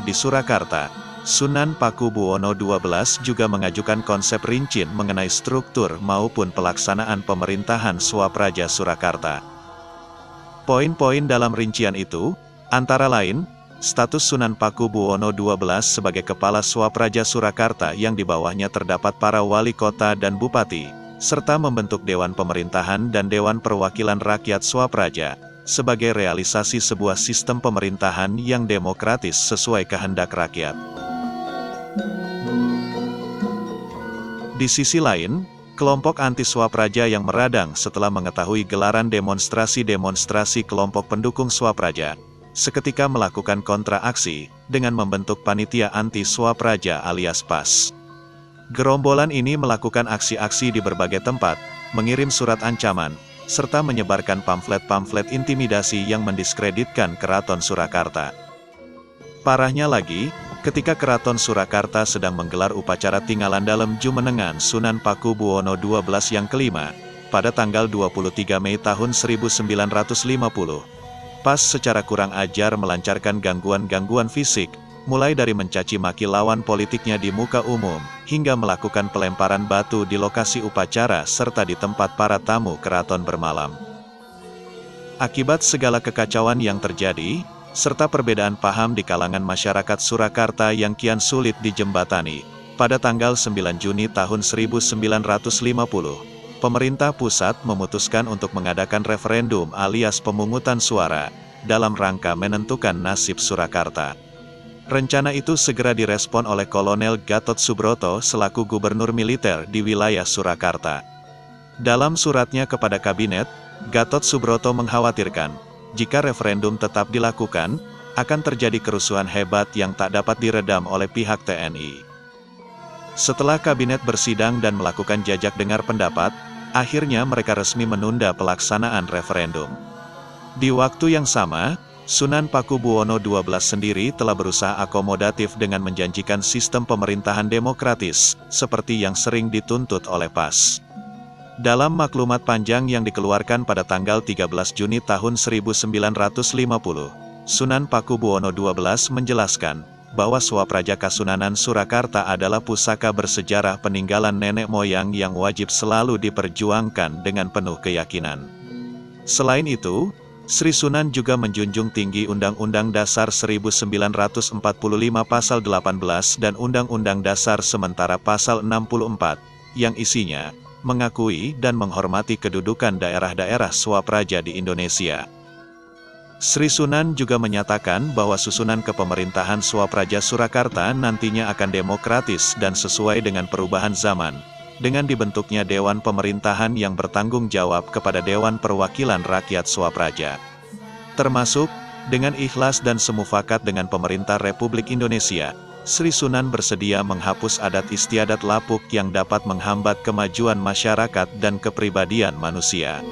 di Surakarta, Sunan Pakubuwono XII juga mengajukan konsep rinci mengenai struktur maupun pelaksanaan pemerintahan Swapraja Surakarta. Poin-poin dalam rincian itu, antara lain, status Sunan Pakubuwono XII sebagai Kepala Swapraja Surakarta yang di bawahnya terdapat para wali kota dan bupati, serta membentuk Dewan Pemerintahan dan Dewan Perwakilan Rakyat Swapraja, sebagai realisasi sebuah sistem pemerintahan yang demokratis sesuai kehendak rakyat. Di sisi lain, kelompok anti-Swapraja yang meradang setelah mengetahui gelaran demonstrasi-demonstrasi kelompok pendukung Swapraja, seketika melakukan kontraaksi dengan membentuk panitia anti-Swapraja alias PAS. Gerombolan ini melakukan aksi-aksi di berbagai tempat, mengirim surat ancaman, serta menyebarkan pamflet-pamflet intimidasi yang mendiskreditkan Keraton Surakarta. Parahnya lagi, ketika Keraton Surakarta sedang menggelar upacara tinggalan dalam Jumenengan Sunan Pakubuwono XII yang kelima, pada tanggal 23 Mei tahun 1950, PAS secara kurang ajar melancarkan gangguan-gangguan fisik, mulai dari mencaci maki lawan politiknya di muka umum, hingga melakukan pelemparan batu di lokasi upacara serta di tempat para tamu keraton bermalam. Akibat segala kekacauan yang terjadi, serta perbedaan paham di kalangan masyarakat Surakarta yang kian sulit dijembatani, pada tanggal 9 Juni tahun 1950, pemerintah pusat memutuskan untuk mengadakan referendum alias pemungutan suara, dalam rangka menentukan nasib Surakarta. Rencana itu segera direspon oleh Kolonel Gatot Subroto selaku gubernur militer di wilayah Surakarta. Dalam suratnya kepada kabinet, Gatot Subroto mengkhawatirkan, jika referendum tetap dilakukan, akan terjadi kerusuhan hebat yang tak dapat diredam oleh pihak TNI. Setelah kabinet bersidang dan melakukan jajak dengar pendapat, akhirnya mereka resmi menunda pelaksanaan referendum. Di waktu yang sama, Sunan Pakubuwono XII sendiri telah berusaha akomodatif dengan menjanjikan sistem pemerintahan demokratis, seperti yang sering dituntut oleh PAS. Dalam maklumat panjang yang dikeluarkan pada tanggal 13 Juni tahun 1950, Sunan Pakubuwono XII menjelaskan bahwa Swapraja Kasunanan Surakarta adalah pusaka bersejarah peninggalan nenek moyang yang wajib selalu diperjuangkan dengan penuh keyakinan. Selain itu, Sri Sunan juga menjunjung tinggi Undang-Undang Dasar 1945 Pasal 18 dan Undang-Undang Dasar Sementara Pasal 64, yang isinya mengakui dan menghormati kedudukan daerah-daerah Swapraja di Indonesia. Sri Sunan juga menyatakan bahwa susunan kepemerintahan Swapraja Surakarta nantinya akan demokratis dan sesuai dengan perubahan zaman, dengan dibentuknya Dewan Pemerintahan yang bertanggung jawab kepada Dewan Perwakilan Rakyat Swapraja. Termasuk, dengan ikhlas dan semufakat dengan pemerintah Republik Indonesia, Sri Sunan bersedia menghapus adat istiadat lapuk yang dapat menghambat kemajuan masyarakat dan kepribadian manusia.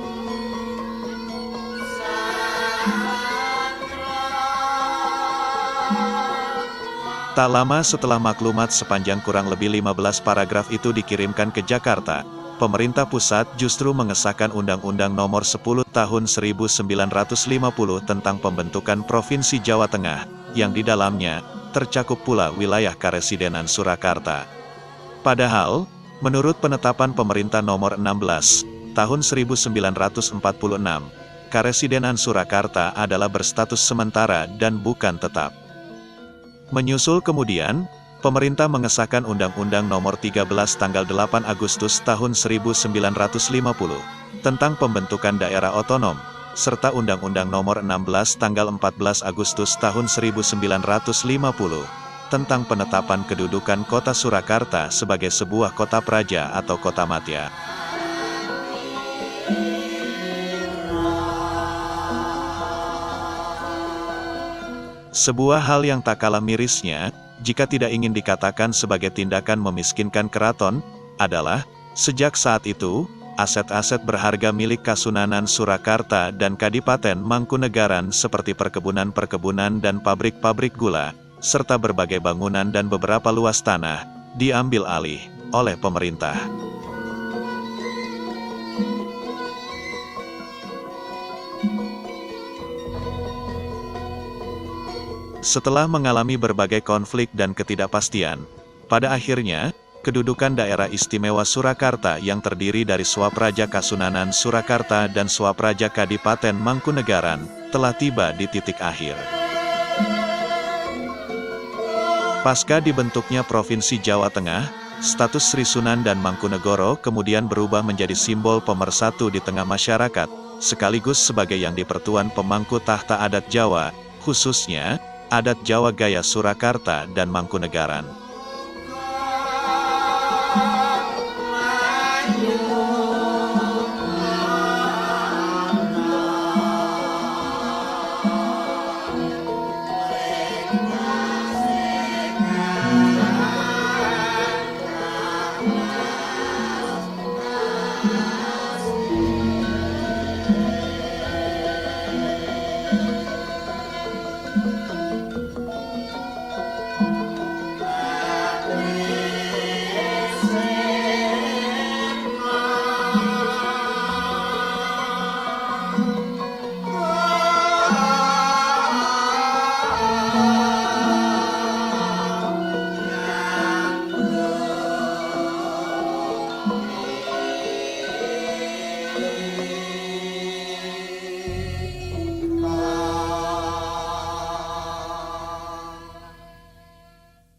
Tak lama setelah maklumat sepanjang kurang lebih 15 paragraf itu dikirimkan ke Jakarta, pemerintah pusat justru mengesahkan Undang-Undang Nomor 10 Tahun 1950 tentang pembentukan Provinsi Jawa Tengah, yang di dalamnya tercakup pula wilayah Karesidenan Surakarta. Padahal, menurut penetapan pemerintah nomor 16, tahun 1946, Karesidenan Surakarta adalah berstatus sementara dan bukan tetap. Menyusul kemudian, pemerintah mengesahkan Undang-Undang Nomor 13 tanggal 8 Agustus tahun 1950 tentang pembentukan daerah otonom, serta Undang-Undang Nomor 16 tanggal 14 Agustus tahun 1950 tentang penetapan kedudukan kota Surakarta sebagai sebuah kota praja atau kota madya. Sebuah hal yang tak kalah mirisnya, jika tidak ingin dikatakan sebagai tindakan memiskinkan keraton, adalah, sejak saat itu, aset-aset berharga milik Kasunanan Surakarta dan Kadipaten Mangkunegaran seperti perkebunan-perkebunan dan pabrik-pabrik gula, serta berbagai bangunan dan beberapa luas tanah, diambil alih oleh pemerintah. Setelah mengalami berbagai konflik dan ketidakpastian, pada akhirnya, kedudukan daerah istimewa Surakarta yang terdiri dari Swapraja Kasunanan Surakarta dan Swapraja Kadipaten Mangkunegaran, telah tiba di titik akhir. Pasca dibentuknya Provinsi Jawa Tengah, status Sri Sunan dan Mangkunegoro kemudian berubah menjadi simbol pemersatu di tengah masyarakat, sekaligus sebagai yang dipertuan pemangku tahta adat Jawa, khususnya adat Jawa Gaya Surakarta dan Mangkunegaran.